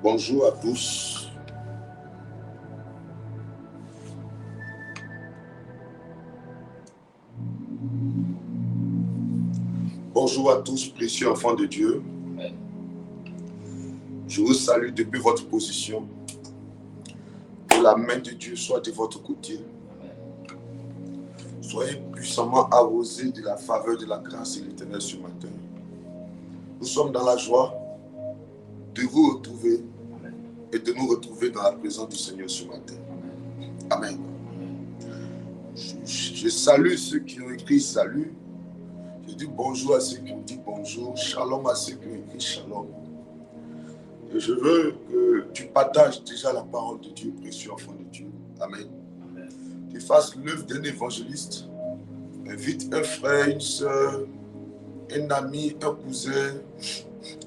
Bonjour à tous. Bonjour à tous, précieux enfants de Dieu. Je vous salue depuis votre position. Que la main de Dieu soit de votre côté. Soyez puissamment arrosés de la faveur de la grâce de l'Éternel ce matin. Nous sommes dans la joie de vous retrouver et de nous retrouver dans la présence du Seigneur ce matin. Amen. Je salue ceux qui ont écrit salut. Je dis bonjour à ceux qui ont dit bonjour. Shalom à ceux qui ont écrit shalom. Et je veux que tu partages déjà la parole de Dieu, précieux enfant de Dieu. Amen. Tu fasses l'œuvre d'un évangéliste. Invite un frère, une soeur, un ami, un cousin,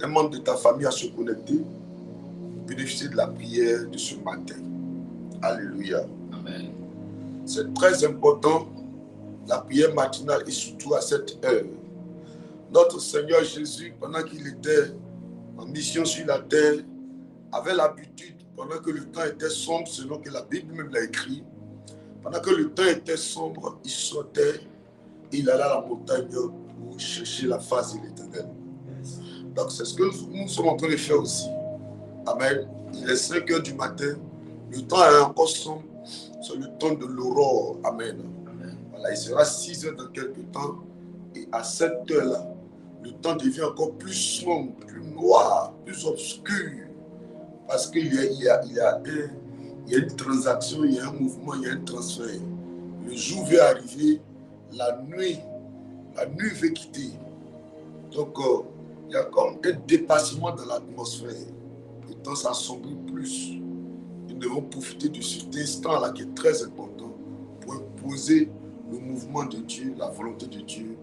un membre de ta famille à se connecter, bénéficier de la prière de ce matin. Alléluia. Amen. C'est très important, la prière matinale et surtout à cette heure. Notre Seigneur Jésus, pendant qu'il était en mission sur la terre, avait l'habitude, pendant que le temps était sombre, selon que la Bible même l'a écrit, pendant que le temps était sombre, il sortait, il allait à la montagne pour chercher la face de l'Éternel. Donc c'est ce que nous sommes en train de faire aussi. Amen. Il est 5 heures du matin, le temps est encore sombre, c'est le temps de l'aurore. Amen. Voilà, il sera 6 heures dans quelques temps, et à cette heure-là, le temps devient encore plus sombre, plus noir, plus obscur, parce qu'il y a une transaction, il y a un mouvement, il y a un transfert. Le jour va arriver, la nuit va quitter. Donc, il y a comme un dépassement dans l'atmosphère. Le temps s'assombrit plus. Nous devons profiter de cet instant-là qui est très important pour imposer le mouvement de Dieu, la volonté de Dieu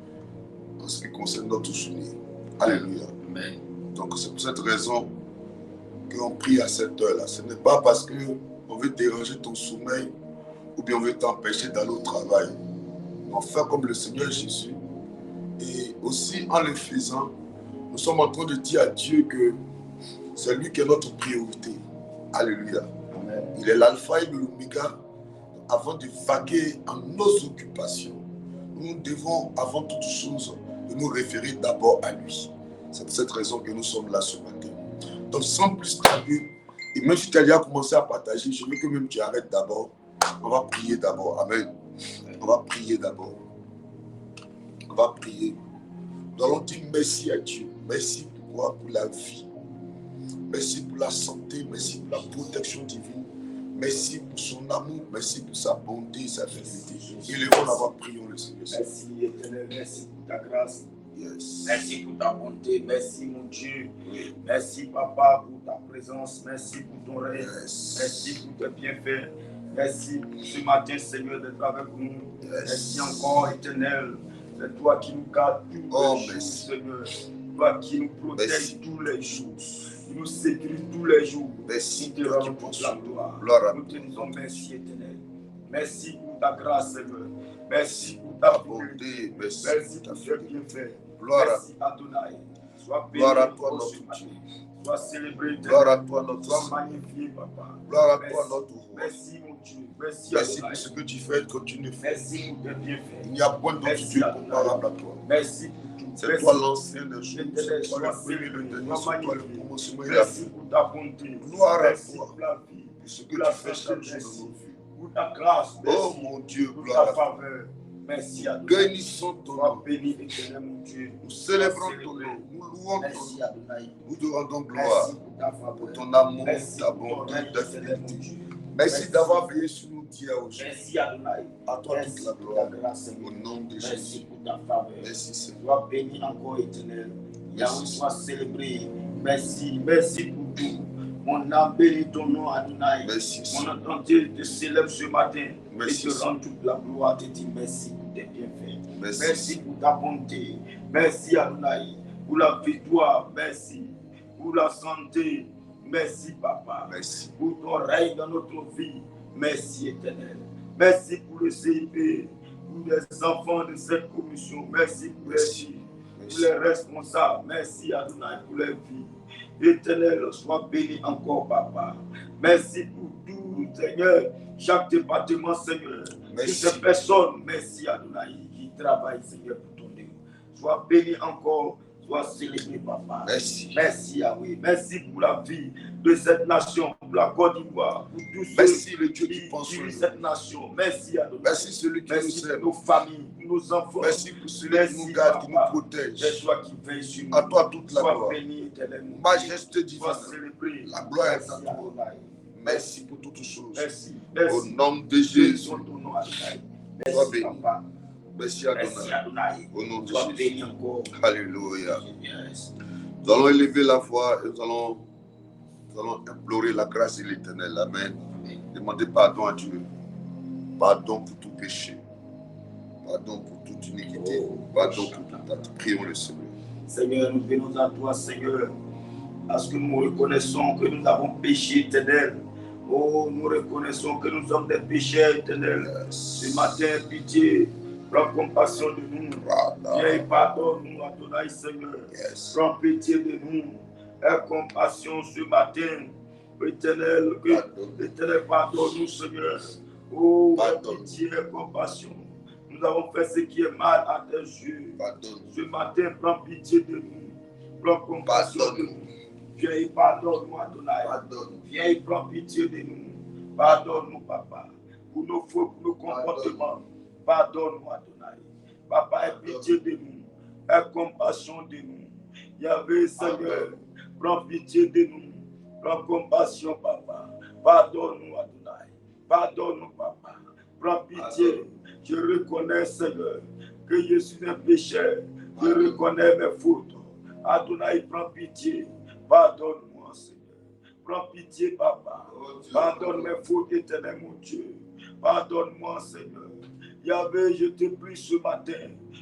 en ce qui concerne notre souvenir. Alléluia. Amen. Donc, c'est pour cette raison qu'on prie à cette heure-là. Ce n'est pas parce qu'on veut déranger ton sommeil ou bien on veut t'empêcher d'aller au travail. On fait comme le Seigneur Jésus. Et aussi, en le faisant, nous sommes en train de dire à Dieu que c'est lui qui est notre priorité. Alléluia. Amen. Il est l'alpha et l'oméga. Avant de vaquer en nos occupations, nous devons, avant toute chose, nous référer d'abord à lui. C'est pour cette raison que nous sommes là ce matin. Donc, sans plus tarder, et même si tu as déjà commencé à partager, je veux que même tu arrêtes d'abord. On va prier d'abord. Amen. On va prier d'abord. On va prier. Nous allons dire merci à Dieu. Merci pour quoi? Pour la vie. Merci pour la santé. Merci pour la protection divine. Merci pour son amour. Merci pour sa bonté et sa fidélité. Élevons la voix, prions le Seigneur. Merci éternel, merci pour ta grâce. Yes. Merci pour ta bonté. Merci mon Dieu. Oui. Merci papa pour ta présence. Merci pour ton règne. Yes. Merci pour tes bienfaits. Merci pour ce matin, Seigneur, d'être avec nous. Yes. Merci encore, éternel. C'est toi qui nous gardes tous les jours, Seigneur. Toi qui nous protège tous les jours. Tu nous sécurises tous les jours. Merci. Nous te rendons toute la gloire. Nous te disons merci, éternel. Merci pour ta grâce, Seigneur. Merci pour ta bonté. Merci pour tes bienfaits. Merci, Adonai. Sois béni. Gloire à toi, notre Dieu. Sois célébré. Gloire à toi, notre Sois magnifié, papa. Gloire à toi, notre roi. Merci, mon Dieu. Merci pour ce que tu fais et que tu ne fais. Merci pour tes bienfaits. Il n'y a point d'autre Dieu comparable à toi. Merci pour tout. C'est toi l'ancien des choses. C'est toi le premier, le dernier. C'est toi le commencement et la fin. Merci pour ta bonté. Gloire à Merci toi pour la vie. pour ce que tu fais chaque jour dans nos vies. Pour ta grâce. Oh mon Dieu, pour gloire ta à toi. faveur. Merci à toi. Bénissons ton nom. Béni éternel, mon Dieu. Nous célébrons ton nom. Nous louons ton Merci nom. Adonai. Nous te rendons gloire Merci pour ta faveur. pour ton amour, Merci ta pour bonté, ton règne, ta éternel, mon fidélité. Dieu. Merci d'avoir veillé sur nous d'hier aujourd'hui. Merci Adonai. À toi Merci toute la pour gloire. ta grâce, Seigneur. Au nom de Merci Jésus. pour ta faveur. Merci Seigneur. Sois béni encore éternel. Merci. Yahweh soit célébré. Merci, merci pour tout. Mon âme bénit ton nom, Adonai. Merci Mon Seigneur. âme entier te célèbre ce matin. Merci, Et te rend toute la gloire. Te dis merci pour tes bienfaits. Merci. Merci pour ta bonté. Merci Adonai. Pour la victoire. Merci. Pour la santé. Merci Papa. Merci. Pour ton règne dans notre vie. Merci éternel. Merci pour le CIP. Pour les enfants de cette commission. Merci pour les filles. Pour les responsables. Merci Adonai pour les vies. Éternel, sois béni encore, papa. Merci pour tout, Seigneur. Chaque département, Seigneur. Toutes ces personnes, merci Adonai, qui travaillent, Seigneur, pour ton Dieu. Sois béni encore. Sois célébré, papa. Merci. Merci, Yahweh. Merci pour la vie de cette nation, pour la Côte d'Ivoire, pour tous ceux Merci, le Dieu qui pense sur cette nation. Merci, Adonai. Merci, celui qui merci nous aime. Pour nos familles, pour nos enfants. Merci pour celui qui nous garde, qui nous protège. C'est toi qui veilles sur nous. À toi toute la gloire. Béni, éternellement. Majesté divine. Sois célébré. La gloire est à toi. Merci pour toutes choses. Merci. Au nom de Jésus. Sois béni. Merci Adonai. Au nom de Jésus. Alléluia. Nous allons élever la voix et nous allons implorer la grâce de l'Éternel. Amen. Demandez pardon à Dieu. Pardon pour tout péché. Pardon pour toute iniquité. Pardon pour tout acte. Prions le Seigneur. Seigneur, nous venons à toi, Seigneur, parce que nous reconnaissons que nous avons péché, Éternel. Oh, nous reconnaissons que nous sommes des pécheurs, Éternel. Ce matin, pitié. Prends compassion de nous. Viens et pardonne-nous, Adonai, Seigneur. Prends pitié de nous. Aie compassion ce matin. Éternel, Éternel, pardonne-nous, Seigneur. Oh, pitié et compassion. Nous avons fait ce qui est mal à tes yeux. Ce matin, prends pitié de nous. Prends compassion de nous. Viens et pardonne-nous, Adonai. Viens et prends pitié de nous. Pardonne-nous, Papa, pour nos fautes, pour nos comportements. Pardonne-nous, Adonai. Papa, aie pitié de nous. Aie compassion de nous. Yahvé, Seigneur, prends pitié de nous. Prends compassion, Papa. Pardonne-nous, Adonai. Pardonne-nous, Papa. Prends pitié. Je reconnais, Seigneur, que je suis un pécheur. Je reconnais mes fautes. Adonai, prends pitié. Pardonne-moi, Seigneur. Prends pitié, Papa. Pardonne mes fautes, éternel, mon Dieu. Pardonne-moi, Seigneur. Yahvé, je te prie ce matin.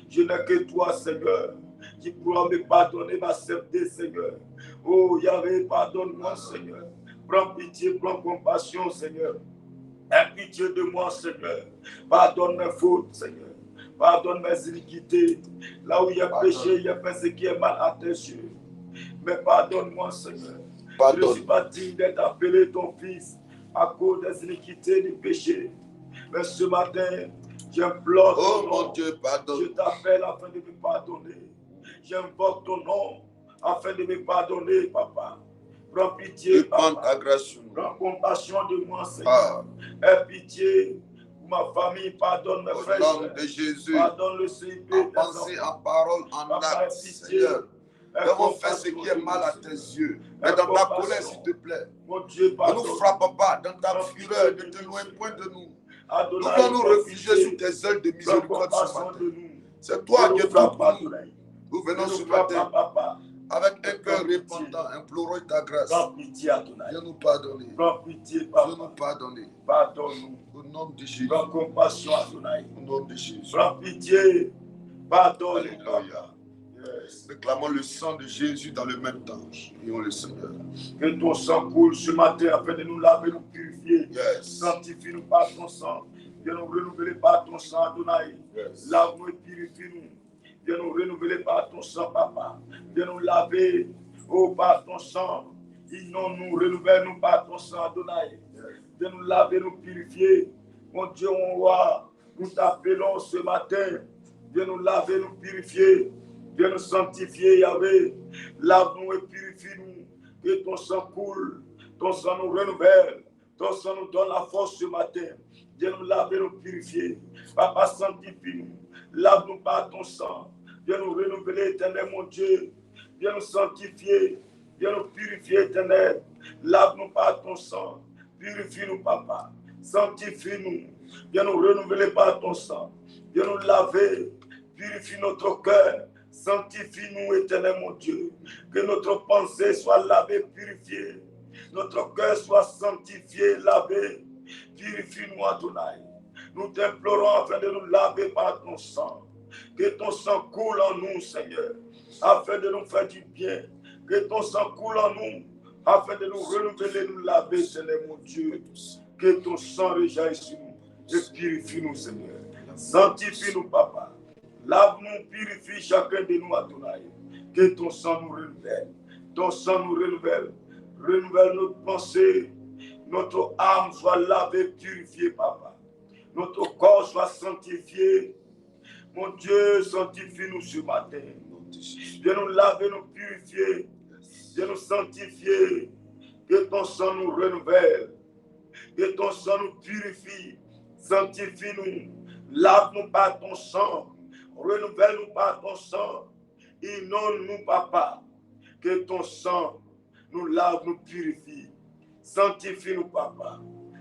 Je n'ai que toi, Seigneur, qui pourra me pardonner, m'accepter, Seigneur. Oh, Yahvé, pardonne-moi, Seigneur. Prends pitié, prends compassion, Seigneur. Aie pitié de moi, Seigneur. Pardonne mes fautes, Seigneur. Pardonne mes iniquités. Là où il y a péché, il y a fait ce qui est mal à tes yeux. Mais pardonne-moi, Seigneur. Je ne suis pas digne d'être appelé ton fils à cause des iniquités du péché. Mais ce matin, j'implore ton nom. Mon Dieu, pardonne. Je t'appelle afin de me pardonner. J'invoque ton nom afin de me pardonner, Papa. Prends pitié, Papa. Prends compassion de moi, Seigneur. Aie pitié pour ma famille. Pardonne mes frères. Au nom de Jésus. Pardonne le CIP. En pensée, en parole, en acte, Seigneur. Nous avons fait ce qui est mal à tes yeux. Mais dans ta colère, s'il te plaît, mon Dieu, ne nous frappe pas. Dans ta fureur, ne t'éloigne point de nous. Nous devons nous réfugier sous tes ailes de miséricorde ce matin. C'est toi qui es pour nous. Nous venons ce matin avec un cœur repentant, implorant ta grâce. Viens nous pardonner. Viens nous pardonner. Pardonne-nous. Au nom de Jésus. Prends compassion, Adonai. Au nom de Jésus. Prends pitié. Pardonne. Alléluia. Réclamons le sang de Jésus dans le même temps. Prions le Seigneur. Que ton sang coule ce matin afin de nous laver, nous purifier. Sanctifie-nous par ton sang. Viens nous renouveler par ton sang, Adonai. Lave-nous et purifie-nous. Viens nous renouveler par ton sang, Papa. Viens nous laver, par ton sang. Inonde-nous, renouvelle-nous par ton sang, Adonai. Viens nous laver, nous purifier. Mon Dieu, mon roi, nous t'appelons ce matin. Viens nous laver, nous purifier. Viens nous sanctifier, Yahvé. Lave-nous et purifie-nous. Que ton sang coule. Ton sang nous renouvelle. Ton sang nous donne la force ce matin. Viens nous laver, nous purifier. Papa, sanctifie-nous. Lave-nous par ton sang. Viens nous renouveler, éternel, mon Dieu. Viens nous sanctifier. Viens nous purifier, éternel. Lave-nous par ton sang. Purifie-nous, Papa. Sanctifie-nous. Viens nous renouveler par ton sang. Viens nous laver. Purifie notre cœur. Sanctifie-nous, éternel, mon Dieu. Que notre pensée soit lavée, purifiée. Notre cœur soit sanctifié, lavé. Purifie-nous, Adonai. Nous t'implorons afin de nous laver par ton sang. Que ton sang coule en nous, Seigneur, afin de nous faire du bien. Que ton sang coule en nous, afin de nous renouveler, nous laver, Seigneur, mon Dieu. Que ton sang rejaillisse sur nous et purifie-nous, Seigneur. Sanctifie-nous, Papa. Lave-nous, purifie chacun de nous, Adonai. Que ton sang nous renouvelle. ton sang nous renouvelle. Renouvelle notre pensée. Notre âme soit lavée, purifiée, papa. Notre corps soit sanctifié. Mon Dieu, sanctifie-nous ce matin. Viens nous laver, nous purifier. Viens nous sanctifier. Que ton sang nous renouvelle. Que ton sang nous purifie. Sanctifie-nous. Lave-nous par ton sang. Renouvelle-nous par ton sang. Inonde-nous, papa. Que ton sang nous lave, nous purifie. Sanctifie-nous, papa.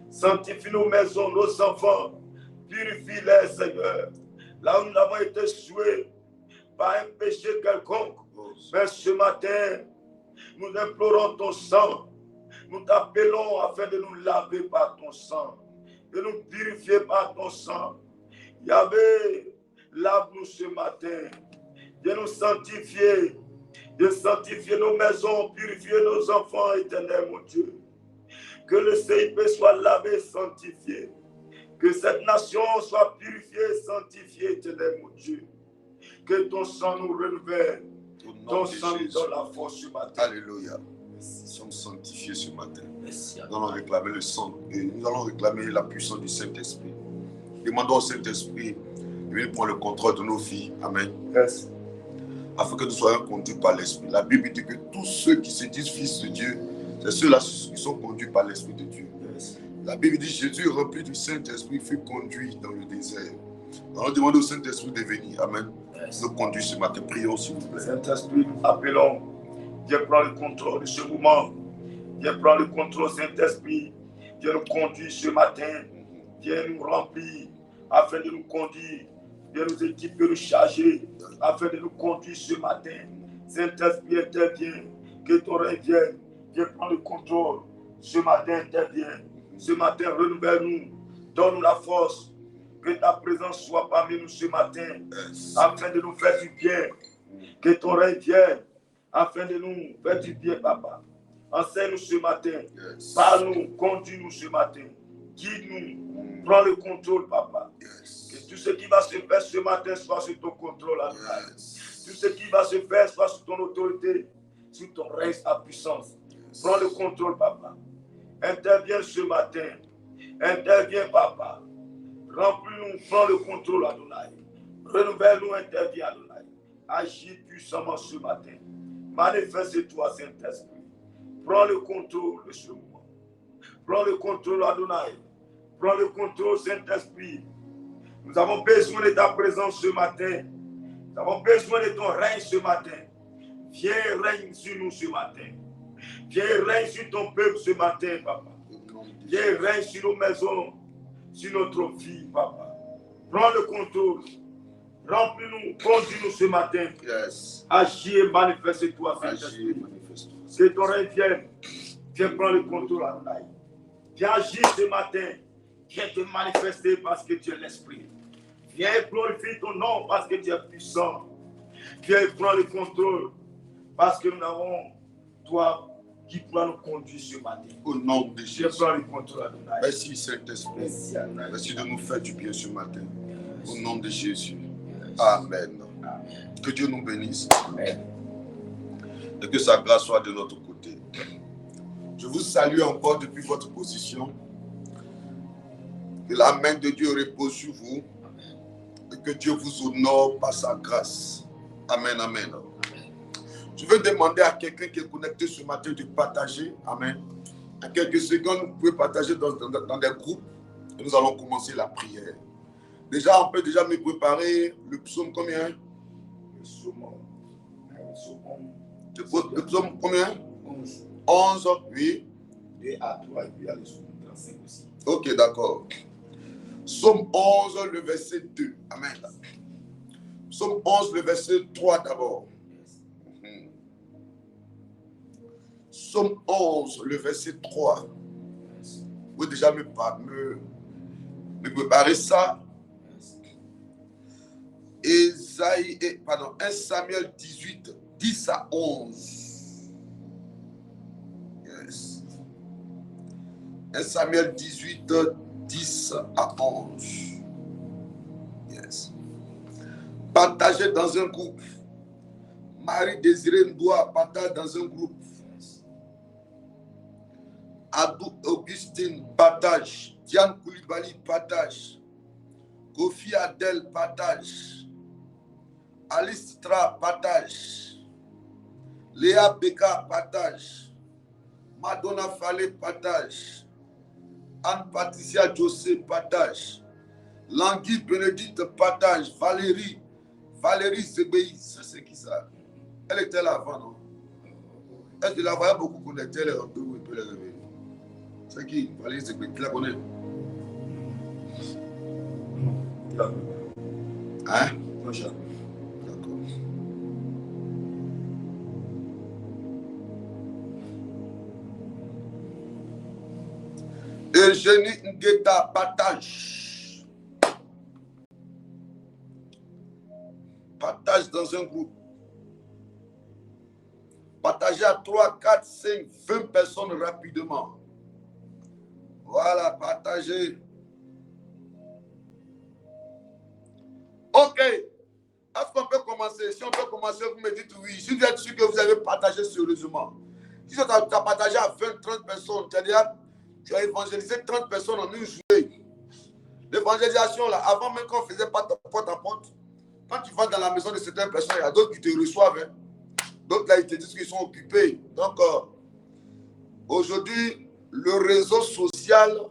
Sanctifie nos maisons, nos enfants. Purifie-les, Seigneur. Là où nous avons été souillés par un péché quelconque. Mais ce matin, nous implorons ton sang. Nous t'appelons afin de nous laver par ton sang. De nous purifier par ton sang. Yahvé, lave-nous ce matin. De nous sanctifier. De sanctifier nos maisons, purifier nos enfants, éternel, mon Dieu. Que le CIP soit lavé, sanctifié. Que cette nation soit purifiée, sanctifiée, éternel, mon Dieu. Que ton sang nous renouvelle. Ton sang nous donne la force ce matin. Alléluia. Nous sommes sanctifiés ce matin. Nous allons réclamer le sang et nous allons réclamer la puissance du Saint-Esprit. Demandons au Saint-Esprit de venir prendre le contrôle de nos vies. Amen. Yes. Afin que nous soyons conduits par l'Esprit. La Bible dit que tous ceux qui se disent fils de Dieu, c'est ceux-là qui sont conduits par l'Esprit de Dieu. Yes. La Bible dit Jésus, rempli du Saint-Esprit, fut conduit dans le désert. Alors demandons au Saint-Esprit de venir. Amen. Yes. Nous conduire ce matin. Prions, s'il vous plaît. Saint-Esprit, nous appelons. Viens prendre le contrôle de ce moment. Viens prendre le contrôle, Saint-Esprit. Viens nous conduire ce matin. Viens nous remplir afin de nous conduire. Viens nous équiper, nous charger afin de nous conduire ce matin. Saint-Esprit, intervient. Que ton règne vienne. Viens prendre le contrôle. Ce matin, intervient. Ce matin, renouvelle-nous. Donne-nous la force. Que ta présence soit parmi nous ce matin. Afin de nous faire du bien. Que ton règne vienne. Afin de nous faire du bien, papa. Enseigne-nous ce matin. Parle-nous, conduis-nous ce matin. Guide-nous. Prends le contrôle, papa. Que tout ce qui va se faire ce matin soit sous ton contrôle. Tout ce qui va se faire soit sous ton autorité, sous ton règne, ta puissance. Prends le contrôle, papa. Interviens ce matin. Interviens, papa. Remplis-nous, prends le contrôle, Adonai. Renouvelle-nous, interviens, Adonai. Agis puissamment ce matin. Manifeste-toi, Saint-Esprit. Prends le contrôle de ce moment. Prends le contrôle, Adonai. Prends le contrôle, Saint-Esprit. Nous avons besoin de ta présence ce matin. Nous avons besoin de ton règne ce matin. Viens règne sur nous ce matin. Viens règne sur ton peuple ce matin, papa. Viens règne sur nos maisons, sur notre vie, papa. Prends le contrôle. Remplis-nous, conduis-nous ce matin. Agis et manifeste-toi, Saint-Esprit. Que ton règne vienne. Viens prendre le contrôle, Adonai. Viens agir ce matin. Viens te manifester parce que tu es l'Esprit. Viens glorifier ton nom parce que tu es puissant. Viens prendre le contrôle parce que nous avons toi qui pourra nous conduire ce matin. Au nom de Jésus. Viens prendre le contrôle, Adonai. Merci Saint-Esprit. Merci de nous faire du bien ce matin. Au nom de Jésus. Amen. Amen. Que Dieu nous bénisse. Amen. Et que sa grâce soit de notre côté. Je vous salue encore depuis votre position. Que la main de Dieu repose sur vous. Et que Dieu vous honore par sa grâce. Amen, amen. Je veux demander à quelqu'un qui est connecté ce matin de partager. Amen. En quelques secondes, vous pouvez partager dans des groupes. Et nous allons commencer la prière. Déjà, on peut déjà me préparer le psaume combien? Le psaume combien? 11. 11, oui. 2 à 3 et puis il y a le psaume 35 aussi. Ok, d'accord. Psaume 11, le verset 2. Amen. Psaume 11, le verset 3 d'abord. Psaume 11, le verset 3. Vous pouvez déjà me préparer ça. 1 Samuel 18, 10 à 11. Yes. 1 Samuel 18, 10 à 11. Yes. Partagez dans un groupe. Marie-Désirée Ndoua, partage dans un groupe. Abdou Augustine, partage. Diane Koulibaly, partage. Kofi Adel, partage. Alice Tra, partage. Léa Beka, partage. Madonna Fallé, partage. Anne-Patricia José, partage. Langui Bénédicte, partage. Valérie Zébéi, ça c'est qui ça? Elle était là avant, non? Est-ce que la voyais beaucoup connecter les retours où il peut les réveiller? C'est qui? Valérie Zébéi, tu la connais? Hein? D'accord. Eugénie Ngueta, partage. Partage dans un groupe. Partagez à 3, 4, 5, 20 personnes rapidement. Voilà, partagez. Ok. Est-ce qu'on peut commencer? Si on peut commencer, vous me dites oui. Si vous êtes sûr que vous avez partagé sérieusement. Si tu as partagé à 20, 30 personnes, tu as évangélisé 30 personnes en une journée. L'évangélisation, là, avant même qu'on ne faisait pas porte à porte, quand tu vas dans la maison de certaines personnes, il y a d'autres qui te reçoivent. Hein. D'autres, là, ils te disent qu'ils sont occupés. Donc, aujourd'hui, le réseau social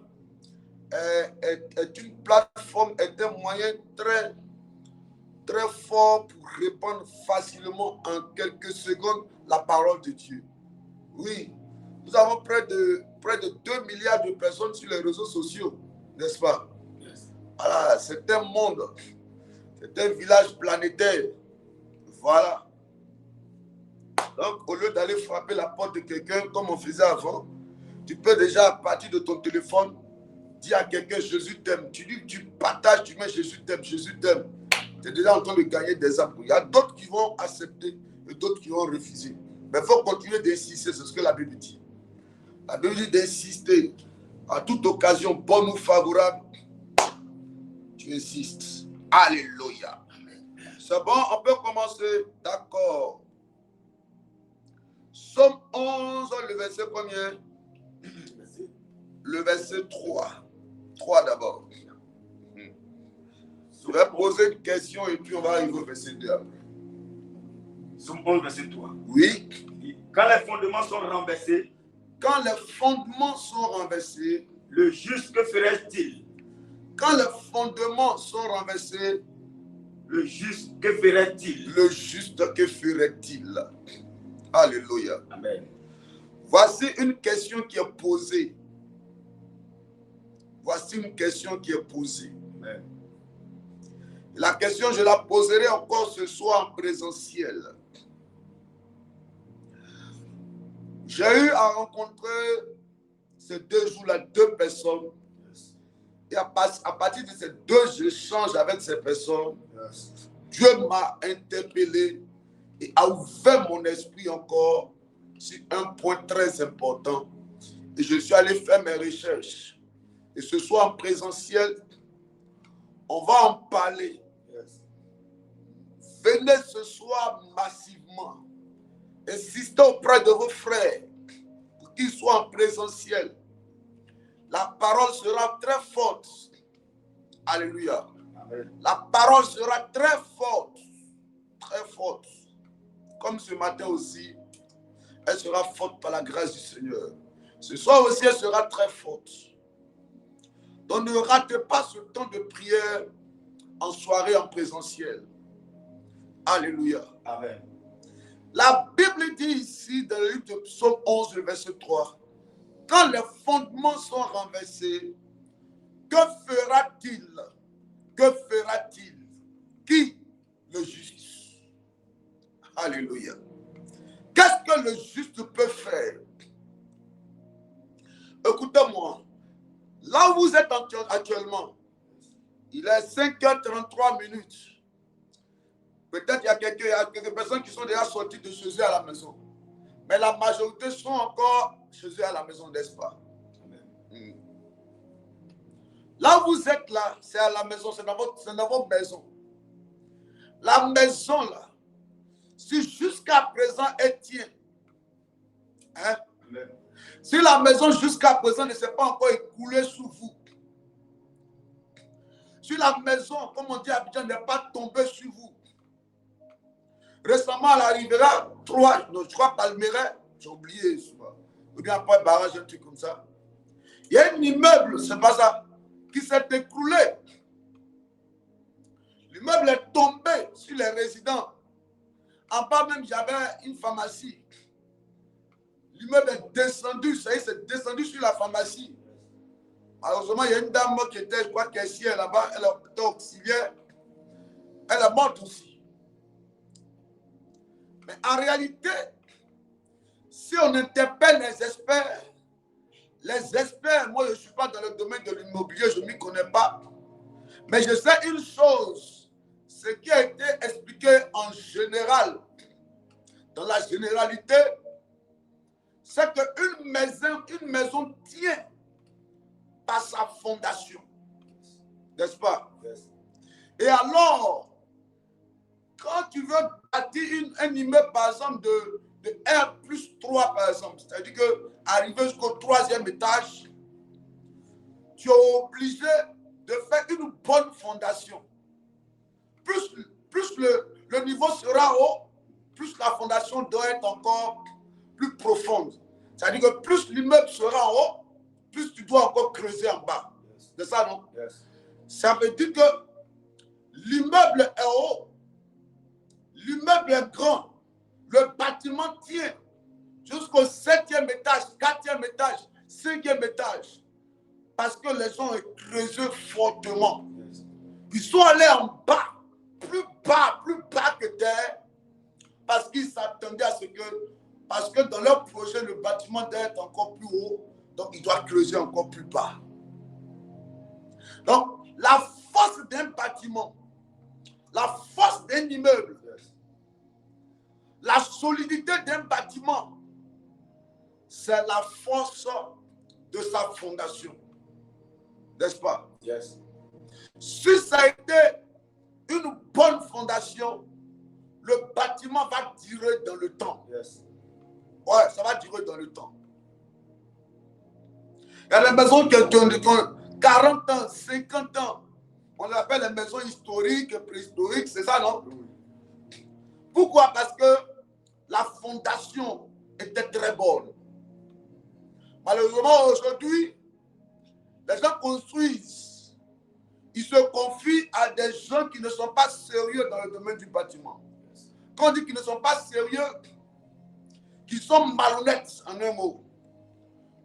est une plateforme, est un moyen très, très fort pour répandre facilement en quelques secondes la parole de Dieu. Oui, nous avons près de 2 milliards de personnes sur les réseaux sociaux, n'est-ce pas? Voilà, c'est un monde, c'est un village planétaire. Voilà. Donc, au lieu d'aller frapper la porte de quelqu'un comme on faisait avant, tu peux déjà, à partir de ton téléphone, dire à quelqu'un, Jésus t'aime. Tu dis, tu partages, tu mets Jésus t'aime, Jésus t'aime. Tu es déjà en train de gagner des âmes. Il y a d'autres qui vont accepter et d'autres qui vont refuser. Mais il faut continuer d'insister, c'est ce que la Bible dit. La Bible dit d'insister. À toute occasion, bonne ou favorable, tu insistes. Alléluia. C'est bon, on peut commencer. D'accord. Somme 11, le verset combien? Le verset 3. 3 d'abord. Je vais poser une question et puis on va arriver au verset 2 après. Somme 11, verset 3. Oui. Quand les fondements sont renversés, le juste, que ferait-il? Quand les fondements sont renversés, le juste, que ferait-il? Le juste, que ferait-il? Alléluia. Amen. Voici une question qui est posée. Amen. La question, je la poserai encore ce soir en présentiel. J'ai eu à rencontrer ces 2 jours-là 2 personnes. Et à partir de ces 2 échanges avec ces personnes, Dieu m'a interpellé et a ouvert mon esprit encore sur un point très important. Et je suis allé faire mes recherches. Et ce soir en présentiel, on va en parler. Venez ce soir massivement. Insistez auprès de vos frères pour qu'ils soient en présentiel. La parole sera très forte. Alléluia. Amen. La parole sera très forte. Très forte. Comme ce matin aussi, elle sera forte par la grâce du Seigneur. Ce soir aussi, elle sera très forte. Donc ne ratez pas ce temps de prière en soirée en présentiel. Alléluia. Amen. La Bible dit ici dans le livre de Psaume 11, le verset 3, quand les fondements sont renversés, que fera-t-il? Que fera-t-il? Qui? Le juste. Alléluia. Qu'est-ce que le juste peut faire? Écoutez-moi. Là où vous êtes actuellement, il est 5h33. Peut-être il y a quelques personnes qui sont déjà sorties de chez eux à la maison. Mais la majorité sont encore chez eux à la maison, n'est-ce pas? Amen. Là où vous êtes là, c'est à la maison, c'est dans votre maison. La maison là, si jusqu'à présent elle tient, hein, Amen. si la maison jusqu'à présent ne s'est pas encore écoulée sous vous, si la maison, comme on dit à Abidjan, n'est pas tombée sur vous, récemment, elle arrivera 3, je crois Palmeraie, j'ai oublié, ou bien pas barrage, un truc comme ça. Il y a un immeuble, c'est pas ça, qui s'est écroulé. L'immeuble est tombé sur les résidents. En bas même, j'avais une pharmacie. L'immeuble est descendu, ça y est, c'est descendu sur la pharmacie. Malheureusement, il y a une dame qui était, je crois, caissière là-bas, elle était auxiliaire. Elle est morte aussi. Mais en réalité, si on interpelle les experts, moi je ne suis pas dans le domaine de l'immobilier, je ne m'y connais pas. Mais je sais une chose, ce qui a été expliqué en général, dans la généralité, c'est qu'une maison tient par sa fondation. N'est-ce pas? Yes. Et alors, quand tu veux bâtir un immeuble, par exemple, de R+3, par exemple, c'est-à-dire qu'arriver jusqu'au 3e étage, tu es obligé de faire une bonne fondation. Plus le niveau sera haut, plus la fondation doit être encore plus profonde. C'est-à-dire que plus l'immeuble sera haut, plus tu dois encore creuser en bas. Yes. C'est ça, non? Yes. Ça veut dire que l'immeuble est haut, l'immeuble est grand, le bâtiment tient jusqu'au 7e étage, 4e étage, 5e étage. Parce que les gens ont creusé fortement. Yes. Ils sont allés en bas, plus bas que terre, parce qu'ils s'attendaient à ce que, parce que dans leur projet, le bâtiment doit être encore plus haut, donc ils doivent creuser encore plus bas. Donc, la force d'un bâtiment, la force d'un immeuble, Yes. la solidité d'un bâtiment, c'est la force de sa fondation. N'est-ce pas? Yes. Si ça a été une bonne fondation, le bâtiment va durer dans le temps. Yes. Ouais, ça va durer dans le temps. Il y a des maisons qui ont 40 ans, 50 ans. On les appelle les maisons historiques, préhistoriques, c'est ça, non? Pourquoi? Parce que la fondation était très bonne. Malheureusement, aujourd'hui, les gens construisent. Ils se confient à des gens qui ne sont pas sérieux dans le domaine du bâtiment. Quand on dit qu'ils ne sont pas sérieux, qu'ils sont malhonnêtes, en un mot.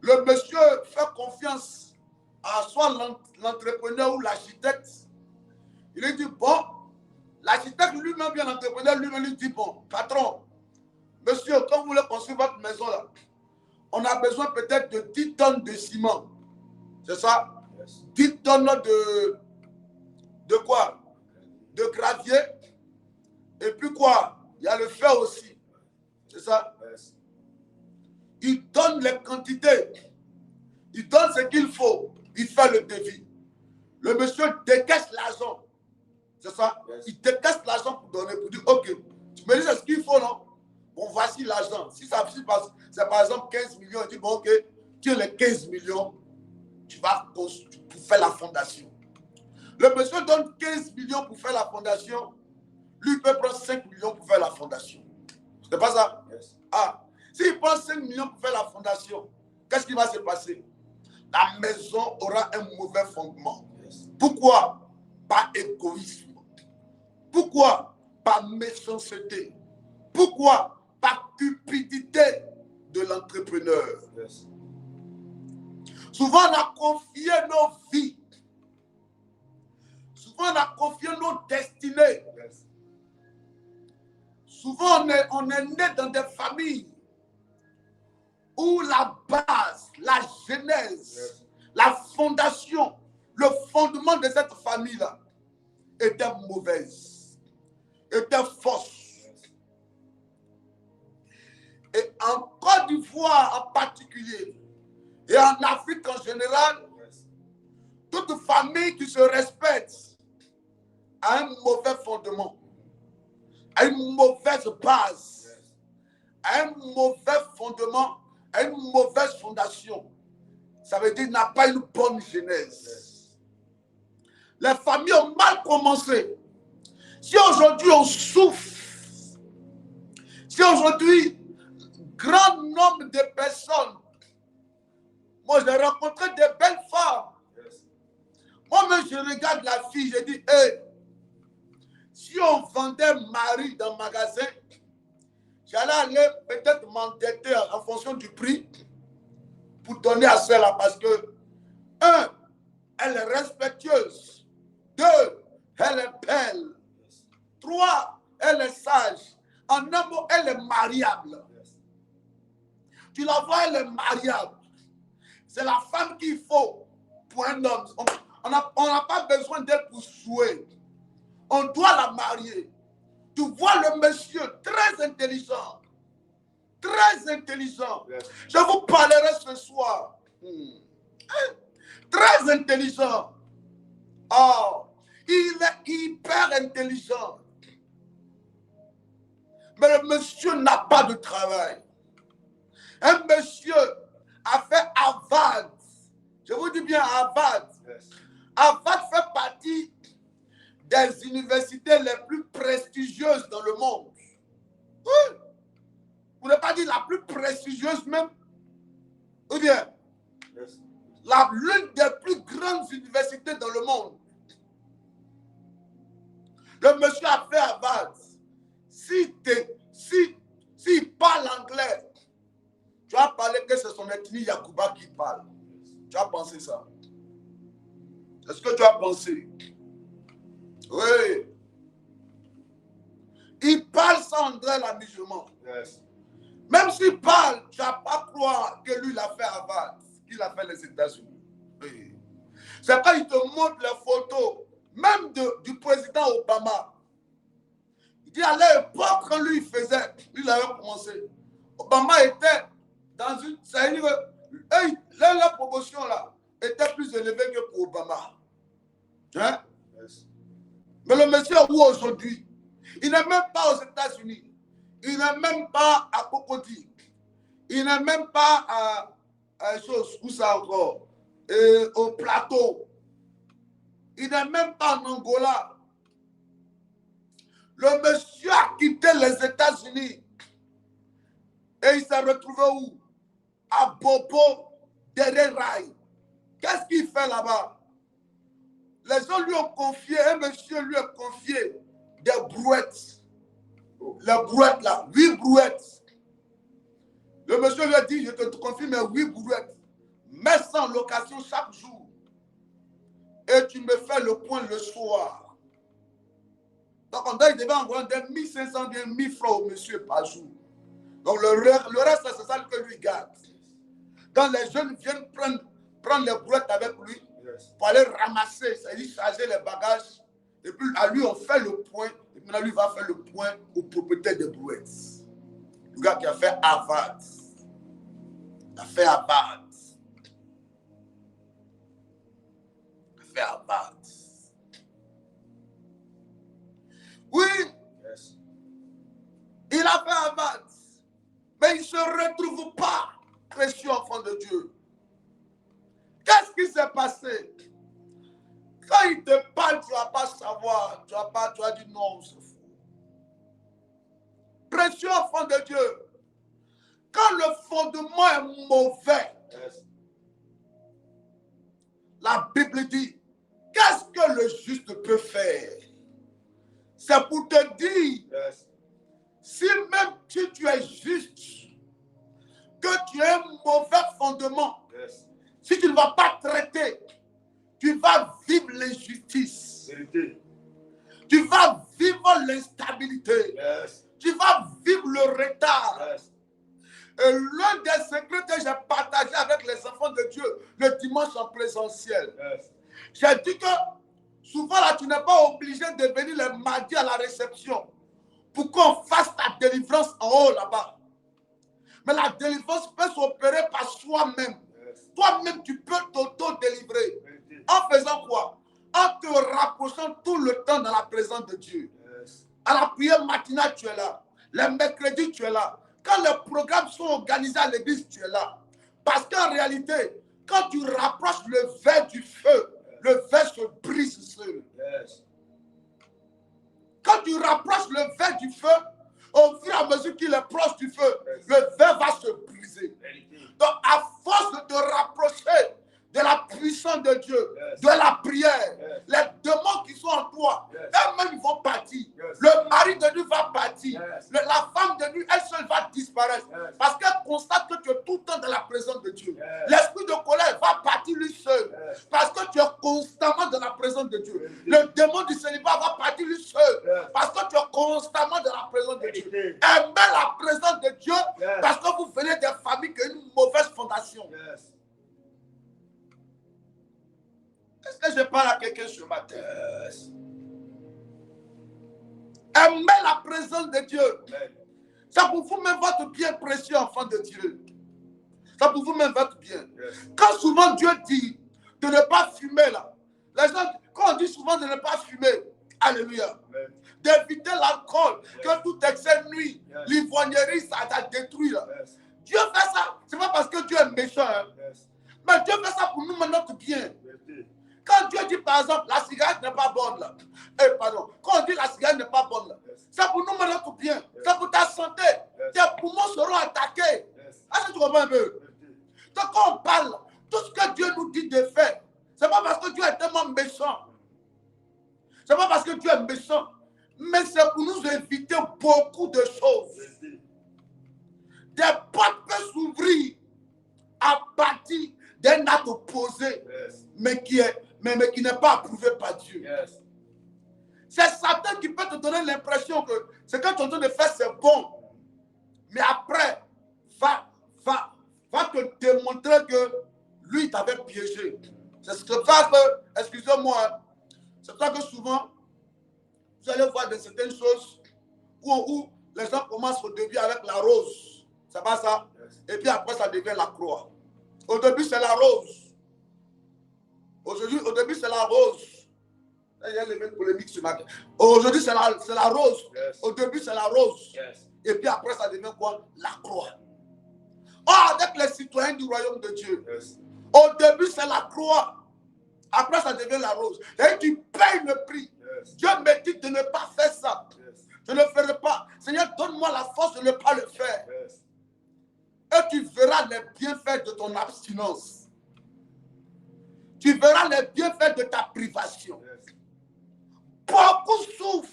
Le monsieur fait confiance à soit l'entrepreneur ou l'architecte. Il lui dit, bon, l'architecte lui-même, bien l'entrepreneur lui-même lui dit, bon, patron, monsieur, quand vous voulez construire votre maison là, on a besoin peut-être de 10 tonnes de ciment. C'est ça? Yes. 10 tonnes de quoi? De gravier. Et puis quoi? Il y a le fer aussi. C'est ça? Yes. Il donne les quantités. Il donne ce qu'il faut. Il fait le devis. Le monsieur décaisse l'argent. C'est ça? Yes. Il décaisse l'argent pour donner, pour dire, ok, tu me dis ce qu'il faut, non? Bon, voici l'argent. Si ça c'est par exemple 15 millions, il dit, bon, ok, tu as les 15 millions, tu vas pour faire la fondation. Le monsieur donne 15 millions pour faire la fondation, lui il peut prendre 5 millions pour faire la fondation. C'est pas ça? Yes. Ah, s'il prend 5 millions pour faire la fondation, qu'est-ce qui va se passer? La maison aura un mauvais fondement. Yes. Pourquoi? Par égoïsme. Pourquoi? Par méchanceté. Pourquoi? Par cupidité de l'entrepreneur. Yes. Souvent, on a confié nos vies. Souvent, on a confié nos destinées. Yes. Souvent, on est né dans des familles où la base, la genèse, Yes. la fondation, le fondement de cette famille-là était mauvaise, était fausse. Et en Côte d'Ivoire en particulier, et en Afrique en général, Yes. toute famille qui se respecte a un mauvais fondement. a une mauvaise base, a un mauvais fondement, a une mauvaise fondation, ça veut dire n'a pas une bonne genèse. Les familles ont mal commencé. Si aujourd'hui on souffre, si aujourd'hui grand nombre de personnes, moi j'ai rencontré des belles femmes. Moi-même je regarde la fille, je dis, hey, si on vendait Marie dans le magasin, j'allais aller peut-être m'endetter en fonction du prix pour donner à celle-là parce que, un, elle est respectueuse. Deux, elle est belle. Trois, elle est sage. En un mot, elle est mariable. Tu la vois, elle est mariable. C'est la femme qu'il faut pour un homme. On n'a pas besoin d'elle pour jouer. On doit la marier. Tu vois le monsieur très intelligent. Très intelligent. Je vous parlerai ce soir. Très intelligent. Oh, il est hyper intelligent. Mais le monsieur n'a pas de travail. Un monsieur a fait Harvard. Je vous dis bien Harvard. Harvard fait partie des universités les plus prestigieuses dans le monde. Oui. Vous n'avez pas dit la plus prestigieuse même? Ou bien l'une des plus grandes universités dans le monde. Le monsieur a fait Harvard. S'il parle anglais, tu vas parler que c'est son ethnie Yakuba qui parle. Tu as pensé ça? Est-ce que tu as pensé? Oui. Il parle sans André la musulman. Même s'il parle, tu n'as pas croire que lui l'a fait Harvard, qu'il a fait les États-Unis. Oui. C'est quand il te montre les photos, même du président Obama. Il dit à l'époque, quand lui faisait, lui avait commencé. Obama était dans une. C'est-à-dire la promotion là était plus élevée que pour Obama. Hein? Mais le monsieur où aujourd'hui, il n'est même pas aux États-Unis. Il n'est même pas à Cocody. Il n'est même pas à chose, où ça encore? Au plateau. Il n'est même pas en Angola. Le monsieur a quitté les États-Unis. Et il s'est retrouvé où? À Bobo, derrière Rail. Qu'est-ce qu'il fait là-bas? Les gens lui ont confié, un monsieur lui a confié des brouettes. Les brouettes là, 8 brouettes. Le monsieur lui a dit, je te confie mes 8 brouettes. Mets ça en location chaque jour. Et tu me fais le point le soir. Donc on devait envoyer 1500 bien 1000 francs au monsieur par jour. Donc le reste, c'est ça que lui garde. Quand les jeunes viennent prendre les brouettes avec lui, pour aller ramasser, c'est-à-dire charger les bagages, et puis à lui on fait le point, et maintenant lui va faire le point au propriétaire des brouettes. Le gars qui a fait Harvard. Il a fait Harvard. Il a fait Harvard. Oui, il a fait Harvard. Mais il ne se retrouve pas, précieux enfant de Dieu. Qu'est-ce qui s'est passé? Quand il te parle, tu ne vas pas savoir. Tu vas dire non, c'est fou. Précieux enfant de Dieu, quand le fondement est mauvais, la Bible dit, qu'est-ce que le juste peut faire? C'est pour te dire, si même si tu es juste, que tu as un mauvais fondement, si tu ne vas pas traiter, tu vas vivre l'injustice. Tu vas vivre l'instabilité. Tu vas vivre le retard. Et l'un des secrets que j'ai partagé avec les enfants de Dieu le dimanche en présentiel, j'ai dit que souvent là, tu n'es pas obligé de venir le mardi à la réception pour qu'on fasse ta délivrance en haut là-bas. Mais la délivrance peut s'opérer par soi-même. Toi-même, tu peux t'auto-délivrer. En faisant quoi? En te rapprochant tout le temps dans la présence de Dieu. À la prière matinale, tu es là. Les mercredis, tu es là. Quand les programmes sont organisés à l'église, tu es là. Parce qu'en réalité, quand tu rapproches le verre du feu, le verre se brise seul. Yes. Quand tu rapproches le verre du feu, au fur et à mesure qu'il est proche du feu, le verre va se briser. Donc, à force de te rapprocher de la puissance de Dieu, de la prière, les démons qui sont en toi, eux-mêmes vont partir. Le mari de Dieu va partir. La femme de Dieu, elle seule va disparaître. Parce qu'elle constate que tu es tout le temps dans la présence de Dieu. L'esprit de colère va partir lui seul. Parce que tu es constamment dans la présence de Dieu. Le démon du célibat va partir lui seul. Parce que tu es constamment dans la présence de Dieu. Aimez la présence de Dieu parce que vous venez des familles qui ont une mauvaise fondation. Est-ce que je parle à quelqu'un ce matin? Aimez la présence de Dieu. Ça pour vous même votre bien précieux, enfant de Dieu. Ça pour vous même votre bien. Quand souvent Dieu dit de ne pas fumer là, les gens, quand on dit souvent de ne pas fumer, alléluia, d'éviter l'alcool, que tout excès nuit, l'ivrognerie, ça t'a détruit là. Dieu fait ça, c'est pas parce que Dieu est méchant, hein. Mais Dieu fait ça pour nous maintenant notre bien. Quand Dieu dit par exemple, la cigarette n'est pas bonne là, pardon, quand on dit la cigarette n'est pas bonne là, c'est pour nous maintenant notre bien, c'est pour ta santé, tes poumons seront attaqués. Est-ce que tu comprends un peu? Donc quand on parle, tout ce que Dieu nous dit de faire, c'est pas parce que Dieu est tellement méchant, c'est pas parce que Dieu est méchant, mais c'est pour nous éviter beaucoup de choses. Des portes peuvent s'ouvrir à partir d'un acte posé, mais qui n'est pas approuvé par Dieu. C'est Satan qui peut te donner l'impression que ce que tu es en train de faire, c'est bon. Mais après, va te démontrer que lui t'avait piégé. C'est ce que fait que, excusez-moi, c'est pour ça que souvent, vous allez voir de certaines choses où les gens commencent au début avec la rose. C'est pas ça? Et puis après, ça devient la croix. Au début, c'est la rose. Aujourd'hui, au début, c'est la rose. Il y a les polémiques ce matin. Aujourd'hui, c'est la rose. Au début, c'est la rose. Et puis après, ça devient quoi? La croix. Oh, avec les citoyens du royaume de Dieu. Au début, c'est la croix. Après, ça devient la rose. Et tu payes le prix. Dieu me dit de ne pas faire ça. Je ne le ferai pas. Seigneur, donne-moi la force de ne pas le faire. Et tu verras les bienfaits de ton abstinence. Tu verras les bienfaits de ta privation. Beaucoup souffrent.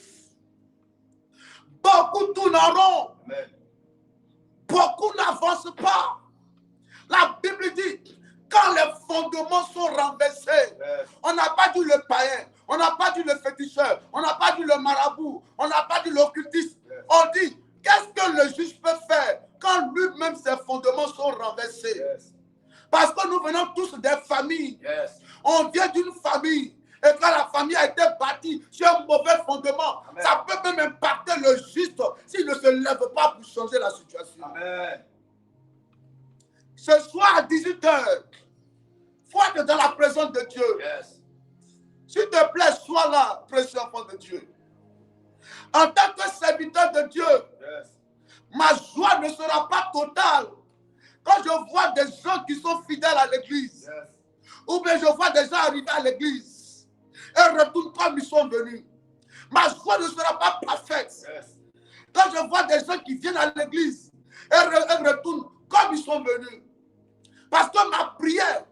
Beaucoup tournent en rond. Beaucoup n'avancent pas. La Bible dit, quand les fondements sont renversés, on n'a pas dit le païen, on n'a pas dit le féticheur, on n'a pas dit le marabout, on n'a pas dit l'occultiste. On dit, qu'est-ce que le juge peut faire quand lui-même ses fondements sont renversés? Parce que nous venons tous des familles. On vient d'une famille. Et quand la famille a été bâtie sur un mauvais fondement, ça peut même impacter le juste s'il ne se lève pas pour changer la situation. Ce soir à 18h, il faut être dans la présence de Dieu. S'il te plaît, sois là, précieux enfant de Dieu. En tant que serviteur de Dieu, ma joie ne sera pas totale quand je vois des gens qui sont fidèles à l'église. Ou bien je vois des gens arriver à l'église et retournent comme ils sont venus. Ma joie ne sera pas parfaite quand je vois des gens qui viennent à l'église et retournent comme ils sont venus. Parce que ma prière,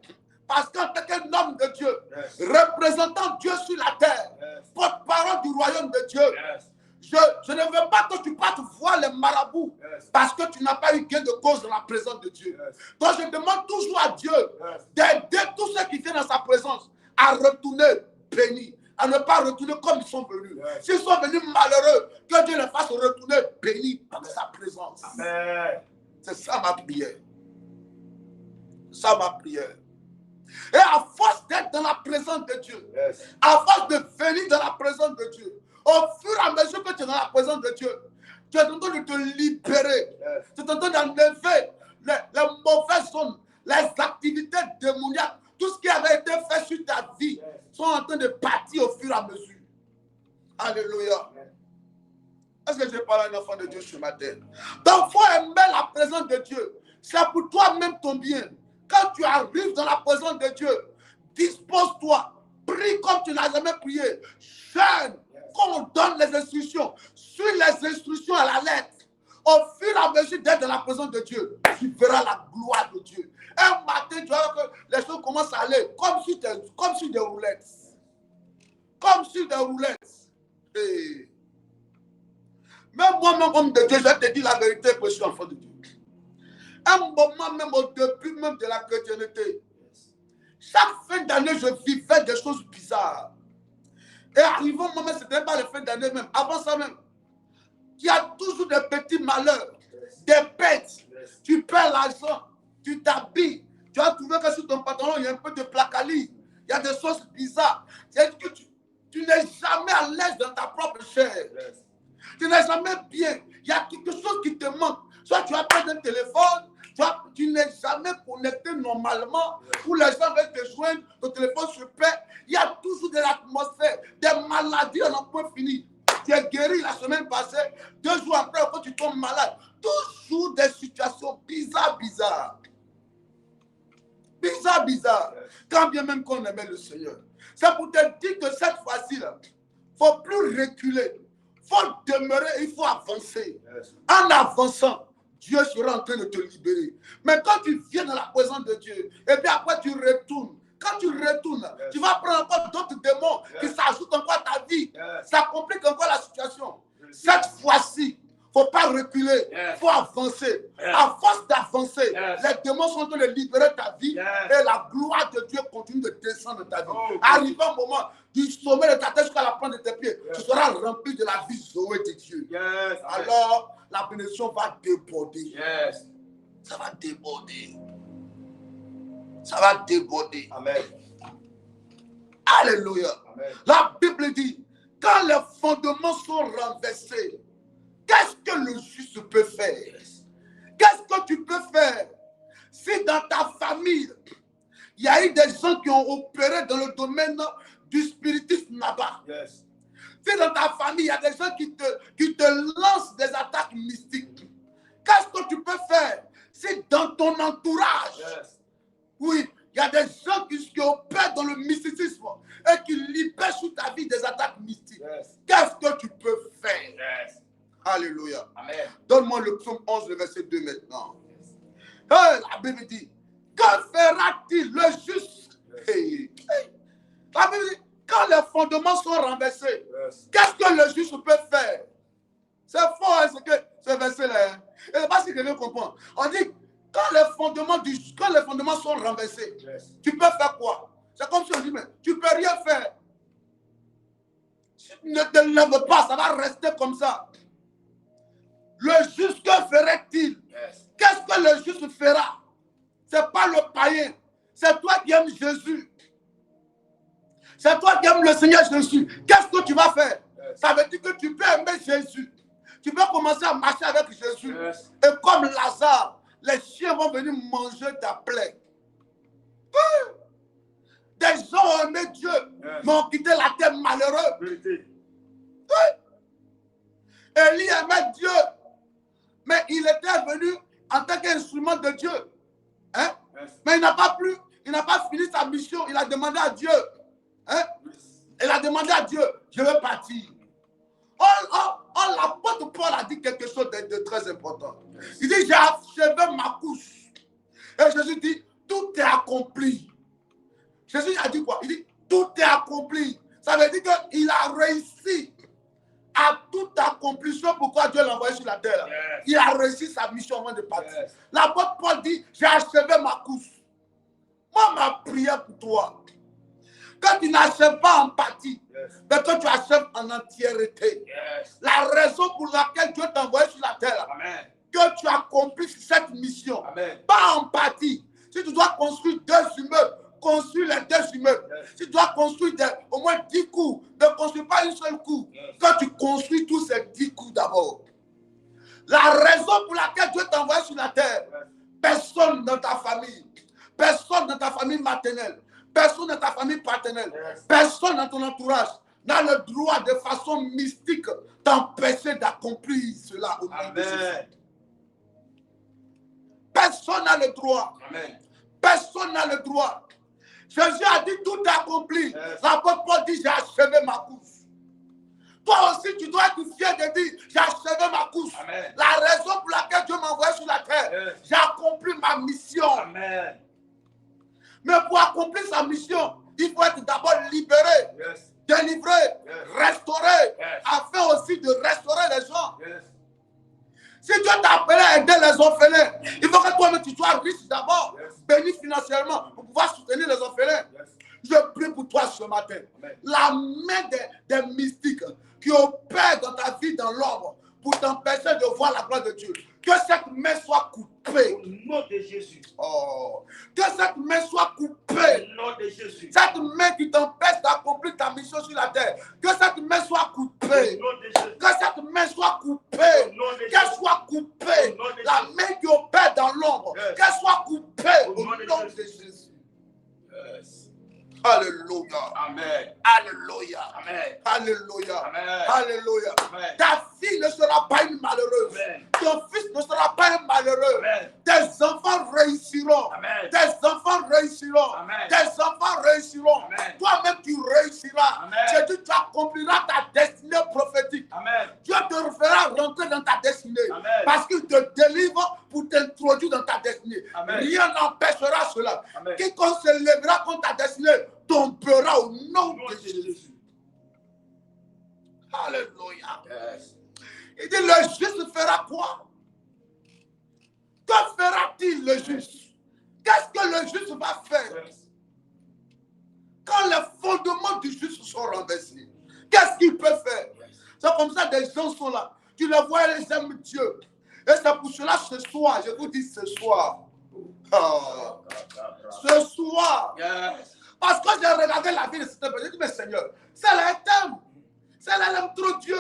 parce qu'en tant qu'un homme de Dieu, représentant Dieu sur la terre, porte-parole du royaume de Dieu, je ne veux pas que tu partes voir les marabouts parce que tu n'as pas eu gain de cause dans la présence de Dieu. Donc je demande toujours à Dieu d'aider tous ceux qui viennent dans sa présence à retourner bénis, à ne pas retourner comme ils sont venus. S'ils sont venus malheureux, que Dieu les fasse retourner bénis par sa présence. C'est ça ma prière. C'est ça ma prière. Et à force d'être dans la présence de Dieu, à force de venir dans la présence de Dieu, au fur et à mesure que tu es dans la présence de Dieu, tu es en train de te libérer. Tu es en train d'enlever les mauvaises zones, les activités démoniaques, tout ce qui avait été fait sur ta vie sont en train de partir au fur et à mesure. Alléluia. Est-ce que je parle à un enfant de Dieu ce matin? Donc, il faut aimer la présence de Dieu. C'est pour toi-même ton bien. Quand tu arrives dans la présence de Dieu, dispose-toi. Prie comme tu n'as jamais prié. Jeûne, qu'on donne les instructions. Suis les instructions à la lettre. Au fur et à mesure d'être dans la présence de Dieu, tu verras la gloire de Dieu. Un matin, tu vois que les choses commencent à aller comme sur des roulettes. Comme sur des roulettes. Et même moi-même, homme de Dieu, je vais te dire la vérité que je suis enfant de Dieu. Un moment même au début même de la chrétienté, chaque fin d'année, je vivais des choses bizarres. Et arrivant au moment, ce n'était pas la fin d'année même, avant ça même, il y a toujours des petits malheurs, des pètes. Tu perds l'argent, tu t'habilles, tu as trouvé que sur ton pantalon, il y a un peu de placali, il y a des choses bizarres. C'est que tu n'es jamais à l'aise dans ta propre chair. Tu n'es jamais bien. Il y a quelque chose qui te manque. Soit tu as pas un téléphone, tu n'es jamais connecté normalement, où les gens veulent te joindre, ton téléphone se perd. Il y a toujours de l'atmosphère, des maladies, on n'en peut finir. Tu es guéri la semaine passée, 2 jours après, quand tu tombes malade. Toujours des situations bizarres. Bizarre. Quand bien même qu'on aimait le Seigneur. C'est pour te dire que cette fois-ci, il ne faut plus reculer. Il faut demeurer, il faut avancer. En avançant, Dieu sera en train de te libérer. Mais quand tu viens dans la présence de Dieu, et puis après tu retournes, quand tu retournes, tu vas prendre encore d'autres démons qui s'ajoutent encore à ta vie. Ça complique encore la situation. Cette fois-ci, il ne faut pas reculer, il faut avancer. À force d'avancer, les démons sont en train de libérer ta vie et la gloire de Dieu continue de descendre dans ta vie. Arrivé au moment du sommet de ta tête jusqu'à la pointe de tes pieds, tu seras rempli de la vie Zoé de Dieu. Alors, la bénédiction va déborder. Ça va déborder. Ça va déborder. Amen. Alléluia. Amen. La Bible dit, quand les fondements sont renversés, qu'est-ce que le juste peut faire? Qu'est-ce que tu peux faire si dans ta famille, il y a eu des gens qui ont opéré dans le domaine du spiritisme là-bas? Si dans ta famille, il y a des gens qui te lancent des attaques mystiques, qu'est-ce que tu peux faire si dans ton entourage, oui, il y a des gens qui opèrent dans le mysticisme et qui libèrent sur ta vie des attaques mystiques? Qu'est-ce que tu peux faire? Alléluia. Amen. Donne-moi le psaume 11, le verset 2 maintenant. La Bible dit, que fera-t-il le juste? La Bible dit, quand les fondements sont renversés, qu'est-ce que le juste peut faire? C'est fort, ce verset-là. Et c'est pas si quelqu'un comprend. On dit, quand les fondements sont renversés, tu peux faire quoi? C'est comme si on dit, mais tu ne peux rien faire. Ne te lève pas, ça va rester comme ça. Le juste, que ferait-il? Qu'est-ce que le juste fera? Ce n'est pas le païen. C'est toi qui aimes Jésus. C'est toi qui aimes le Seigneur Jésus. Qu'est-ce que tu vas faire? Ça veut dire que tu peux aimer Jésus. Tu peux commencer à marcher avec Jésus. Et comme Lazare, les chiens vont venir manger ta plaie. Des gens ont aimé Dieu, mais ont quitté la terre malheureux. Élie aimait Dieu, mais il était venu en tant qu'instrument de Dieu. Mais il n'a pas fini sa mission. Il a demandé à Dieu. Il a demandé à Dieu, je veux partir. L'apôtre Paul a dit quelque chose de très important. Il dit, j'ai achevé ma course. Et Jésus dit, tout est accompli. Jésus a dit quoi? Il dit, tout est accompli. Ça veut dire qu'il a réussi à tout accomplir. C'est pourquoi Dieu l'a envoyé sur la terre. Il a réussi sa mission avant de partir. L'apôtre Paul dit, j'ai achevé ma course. Moi, ma prière pour toi, quand tu n'achèves pas en partie, mais que tu achèves en entièreté. La raison pour laquelle Dieu t'a envoyé sur la terre, que tu accomplisses cette mission, pas en partie. Si tu dois construire 2 immeubles, construis les 2 immeubles. Si tu dois construire au moins 10 coups, ne construis pas une seule coup. Quand tu construis tous ces 10 coups d'abord. La raison pour laquelle Dieu t'a envoyé sur la terre, personne dans ta famille, personne dans ta famille maternelle, personne dans ta famille paternelle, personne dans ton entourage n'a le droit de façon mystique t'empêcher d'accomplir cela au nom de Jésus. Personne n'a le droit. Amen. Personne n'a le droit. Jésus a dit tout est accompli. L'apôtre Paul dit j'ai achevé ma course. Toi aussi tu dois être fier de dire j'ai achevé ma course. Amen. La raison pour laquelle Dieu m'a envoyé sur la terre, j'ai accompli ma mission. Amen. Mais pour accomplir sa mission, il faut être d'abord libéré, délivré, restauré, afin aussi de restaurer les gens. Si Dieu t'a appelé à aider les orphelins, il faut que toi-même tu sois riche d'abord, béni financièrement pour pouvoir soutenir les orphelins. Je prie pour toi ce matin. Amen. La main des mystiques qui opèrent dans ta vie dans l'ombre pour t'empêcher de voir la gloire de Dieu. Que cette main soit coupée. Au nom de Jésus. Oh. Que cette main soit coupée. Au nom de Jésus. Cette main qui t'empêche d'accomplir ta mission sur la terre. Que cette main soit coupée. Au nom de Jésus. Que cette main soit coupée. Qu'elle soit coupée. La main qui opère dans l'ombre. Qu'elle soit coupée. Au nom de Jésus. Alléluia. Amen. Alléluia. Amen. Alléluia. Amen. Alléluia. Amen. Ta fille ne sera pas une malheureuse. Amen. Ton fils ne sera pas un malheureux. Amen. Tes enfants réussiront. Amen. Tes enfants réussiront. Amen. Tes enfants réussiront. Amen. Toi-même tu réussiras. Amen. Tu accompliras ta destinée prophétique. Amen. Dieu te fera rentrer dans ta destinée. Amen. Parce qu'il te délivre pour t'introduire dans ta destinée. Amen. Rien n'empêchera cela. Amen. Quiconque se lèvera contre ta destinée tombera au nom de Jésus. Alléluia. Il dit le juste fera quoi? Que fera-t-il le juste? Qu'est-ce que le juste va faire? Quand les fondements du juste sont renversés, qu'est-ce qu'il peut faire? C'est comme ça des gens sont là. Tu les vois, ils aiment Dieu. Et c'est pour cela ce soir, je vous dis ce soir. Ce soir. Parce que j'ai regardé la vie de cette personne, j'ai dit, mais Seigneur, celle-là t'aime. Celle-là aime trop Dieu.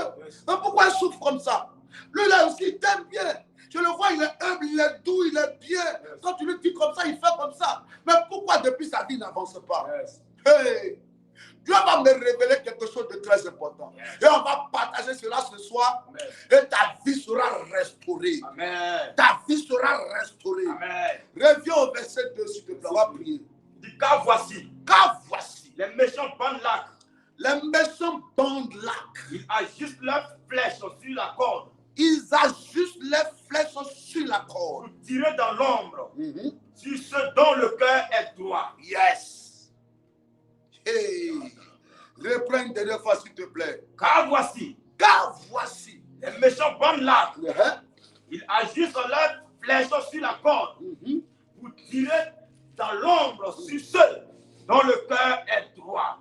Mais pourquoi elle souffre comme ça? Lui là aussi, il t'aime bien. Je le vois, il est humble, il est doux, il est bien. Quand tu lui dis comme ça, il fait comme ça. Mais pourquoi depuis sa vie n'avance pas? Hey, Dieu va me révéler quelque chose de très important. Et on va partager cela ce soir. Et ta vie sera restaurée. Amen. Ta vie sera restaurée. Amen. Reviens au verset 2, s'il te plaît. On va prier. Car voici. Car voici. Les méchants bandent l'arc. Les méchants bandent l'arc. Ils ajustent leurs flèches sur la corde. Ils ajustent les flèches sur la corde. Pour tirer dans l'ombre. Sur ceux dont le cœur est droit. Yes. Hey. Reprends une dernière fois, s'il te plaît. Car voici. Car voici. Les méchants bandent l'arc. Ils ajustent leurs flèches sur la corde. Pour tirer dans l'ombre sur ceux dont le cœur est droit.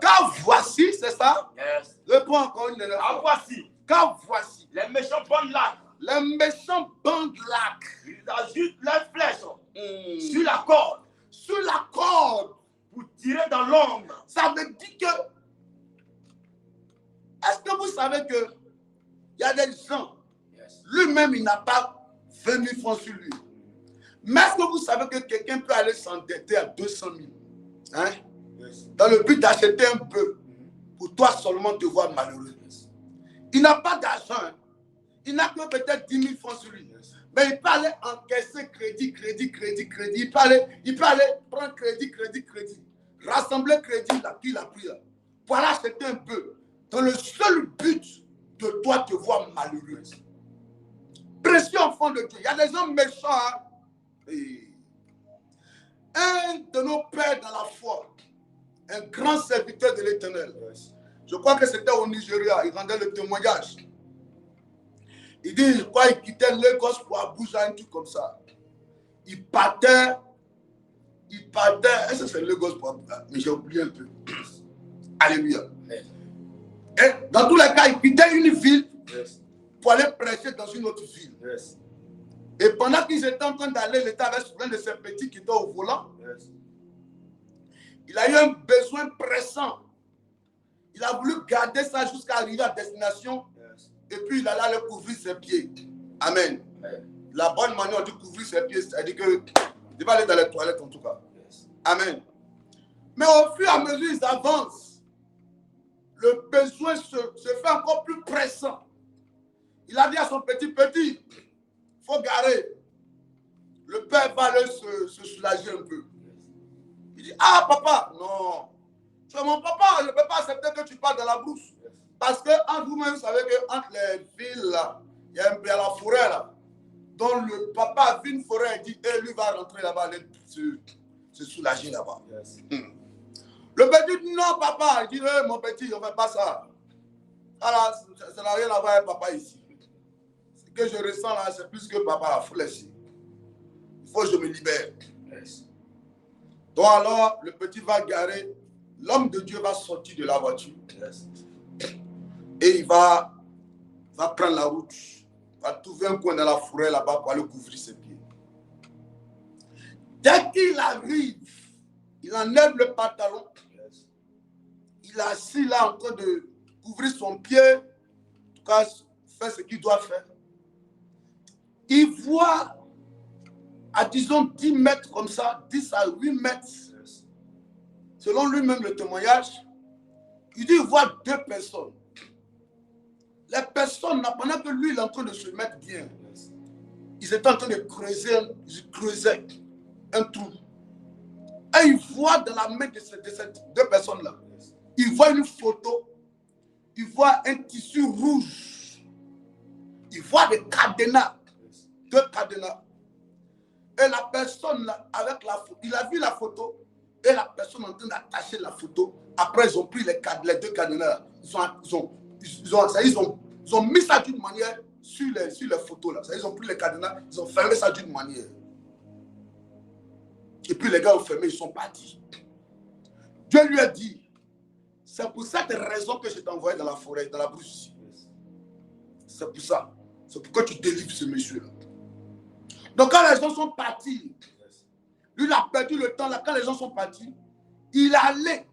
Car voici, c'est ça? Yes. Reprends encore une dernière fois. Car voici. Car voici. Les méchants bandent l'arc. Les méchants bandent l'arc. Ils ajustent leurs flèches sur la corde. Sur la corde. Pour tirer dans l'ombre. Ça veut dire que... Est-ce que vous savez que il y a des gens, lui-même, il n'a pas 20 000 francs sur lui. Mais est-ce que vous savez que quelqu'un peut aller s'endetter à 200 000? Hein? Dans le but d'acheter un peu, pour toi seulement te voir malheureux. Il n'a pas d'argent. Hein? Il n'a que peut-être 10 000 francs sur lui. Mais il peut aller encaisser crédit. Il peut aller prendre crédit. Rassembler crédit, il a pris là. Pour aller acheter un peu. Dans le seul but de toi te voir malheureux. Précieux enfant de Dieu. Il y a des gens méchants. Hein? Un de nos pères dans la foi, un grand serviteur de l'Éternel. Je crois que c'était au Nigeria. Il rendait le témoignage. Il dit, je crois qu'il quittait Lagos pour Abuja, un truc comme ça. Il partait. Est-ce que c'est Lagos pour Abuja? Mais j'ai oublié un peu. Alléluia. Et dans tous les cas, il quittait une ville pour aller prêcher dans une autre ville. Et pendant qu'ils étaient en train d'aller, il était avec l'un de ses petits qui était au volant. Il a eu un besoin pressant. Il a voulu garder ça jusqu'à arriver à destination. Et puis il allait aller couvrir ses pieds. Amen. La bonne manière de couvrir ses pieds, c'est-à-dire que il devait aller dans les toilettes en tout cas. Amen. Mais au fur et à mesure ils avancent, le besoin se fait encore plus pressant. Il a dit à son petit, il faut garer. Le père va aller se soulager un peu. Il dit, ah papa, non. Tu es mon papa, je ne peux pas accepter que tu parles de la brousse. Parce que entre vous-même, vous savez qu'entre les villes, là, il y a la forêt là. Donc le papa a vu une forêt et dit, lui va rentrer là-bas, aller se soulager là-bas. Yes. Le petit dit, non papa, il dit, mon petit, je ne fais pas ça. Alors, ça n'a rien à voir avec papa ici. Ce que je ressens là, c'est plus que papa a fléchi. Il faut que je me libère. Yes. Donc alors, le petit va garer. L'homme de Dieu va sortir de la voiture. Yes. Et il va prendre la route. Il va trouver un coin dans la forêt là-bas pour aller couvrir ses pieds. Dès qu'il arrive, il enlève le pantalon. Yes. Il est assis là en train de couvrir son pied. En tout cas, faire ce qu'il doit faire. Il voit à disons 10 mètres comme ça, 10 à 8 mètres. Yes. Selon lui-même le témoignage, il dit il voit 2 personnes. Les personnes, pendant que lui il est en train de se mettre bien, yes, ils étaient en train de creuser un trou. Et il voit dans la main de ces 2 personnes-là, yes, il voit une photo, il voit un tissu rouge, il voit des cadenas, yes, 2 cadenas. Et la personne là, avec la photo, il a vu la photo, et la personne en train d'attacher la photo. Après, ils ont pris les 2 cadenas, ils ont mis ça d'une manière sur les photos. Là. Ils ont pris les cadenas, ils ont fermé ça d'une manière. Et puis les gars ont fermé, ils sont partis. Dieu lui a dit, c'est pour cette raison que je t'ai envoyé dans la forêt, dans la brousse. C'est pour ça. C'est pour que tu délivres ce monsieur-là. Donc quand les gens sont partis, lui il a perdu le temps là, quand les gens sont partis, il allait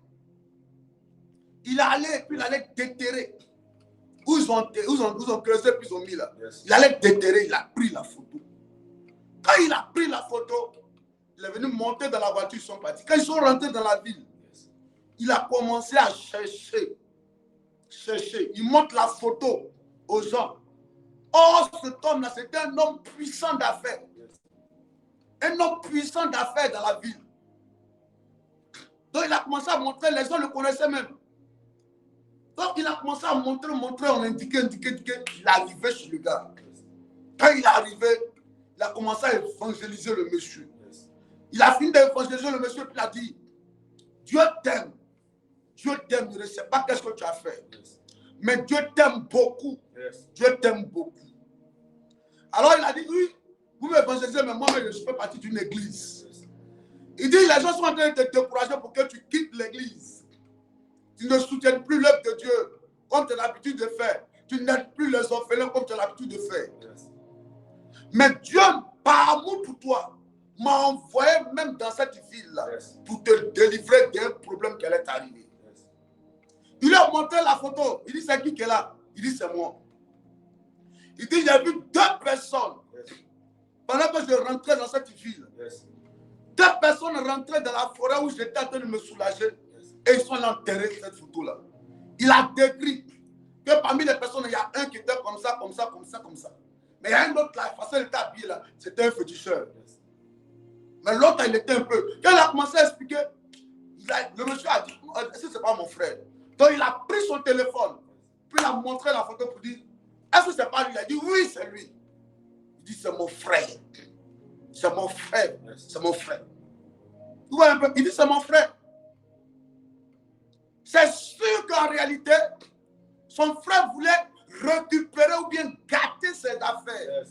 et puis il allait déterrer. Où ils ont creusé puis ils ont mis là. Yes. Il allait déterrer, il a pris la photo. Quand il a pris la photo, il est venu monter dans la voiture, ils sont partis. Quand ils sont rentrés dans la ville, yes, il a commencé à chercher. Il montre la photo aux gens. Or, cet homme-là, c'était un homme puissant d'affaires. Un homme puissant d'affaires dans la ville. Donc, il a commencé à montrer, les gens le connaissaient même. Donc, il a commencé à montrer, on indiquait, il arrivait chez le gars. Quand il est arrivé, il a commencé à évangéliser le monsieur. Il a fini d'évangéliser le monsieur, puis il a dit, Dieu t'aime. Dieu t'aime, je ne sais pas qu'est-ce que tu as fait. Mais Dieu t'aime beaucoup. Dieu t'aime beaucoup. Alors il a dit, oui, vous m'évangélisez, mais moi, je fais partie d'une église. Il dit, les gens sont en train de te décourager pour que tu quittes l'église. Tu ne soutiennes plus l'œuvre de Dieu comme tu as l'habitude de faire. Tu n'aides plus les orphelins comme tu as l'habitude de faire. Mais Dieu, par amour pour toi, m'a envoyé même dans cette ville-là pour te délivrer d'un problème qui allait t'arriver. Il lui a montré la photo. Il dit, c'est qui est là? Il dit, c'est moi. Il dit, j'ai vu 2 personnes. Pendant que je rentrais dans cette ville, 2 personnes rentraient dans la forêt où j'étais en train de me soulager. Et ils sont enterrés cette photo-là. Il a décrit que parmi les personnes, il y a un qui était comme ça. Mais il y a un autre là, parce qu'il était habillé là, c'était un féticheur. Mais l'autre, il était un peu. Quand il a commencé à expliquer, le monsieur a dit, est-ce que ce n'est pas mon frère? Donc il a pris son téléphone, puis il a montré la photo pour dire, est-ce que ce n'est pas lui? Il a dit, oui, c'est lui. Il dit, c'est mon frère. C'est mon frère. C'est mon frère. Tu vois un peu? Il dit, c'est mon frère. C'est sûr qu'en réalité, son frère voulait récupérer ou bien gâter ses affaires.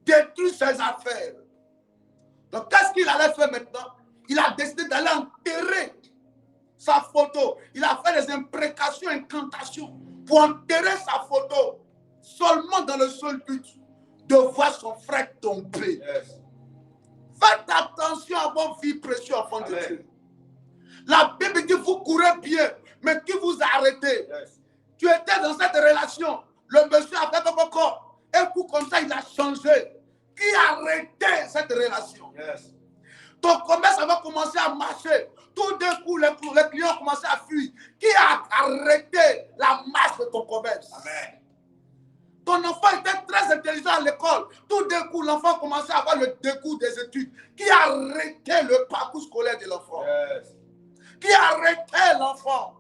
Détruire ses affaires. Donc, qu'est-ce qu'il allait faire maintenant? Il a décidé d'aller enterrer sa photo. Il a fait des imprécations, incantations pour enterrer sa photo. Seulement dans le seul but de voir son frère tomber. Faites attention à vos vies précieuses, enfants de Dieu. La Bible dit vous courez bien, mais qui vous a arrêté? Tu étais dans cette relation. Le monsieur a fait comme corps. Et pour comme ça, il a changé. Qui a arrêté cette relation? Ton commerce va commencer à marcher. Tout d'un coup, les clients ont commencé à fuir. Qui a arrêté la marche de ton commerce? Amen. Ton enfant était très intelligent à l'école. Tout d'un coup, l'enfant commençait à avoir le dégoût des études. Qui a arrêté le parcours scolaire de l'enfant? Yes. Qui a arrêté l'enfant?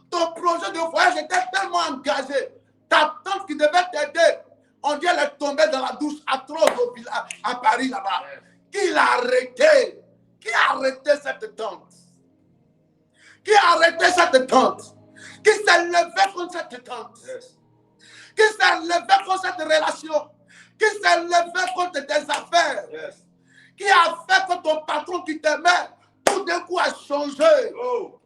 Ton projet de voyage était tellement engagé. Ta tante qui devait t'aider, on dit elle est tombée dans la douche atroce à Paris là-bas. Yes. Qui l'a arrêté? Qui a arrêté cette tante? Qui a arrêté cette tante? Qui s'est levé contre cette tante? Yes. Qui s'est levé contre cette relation? Qui s'est levé contre tes affaires? Yes. Qui a fait que ton patron qui t'aimait, tout d'un coup a changé? Oh.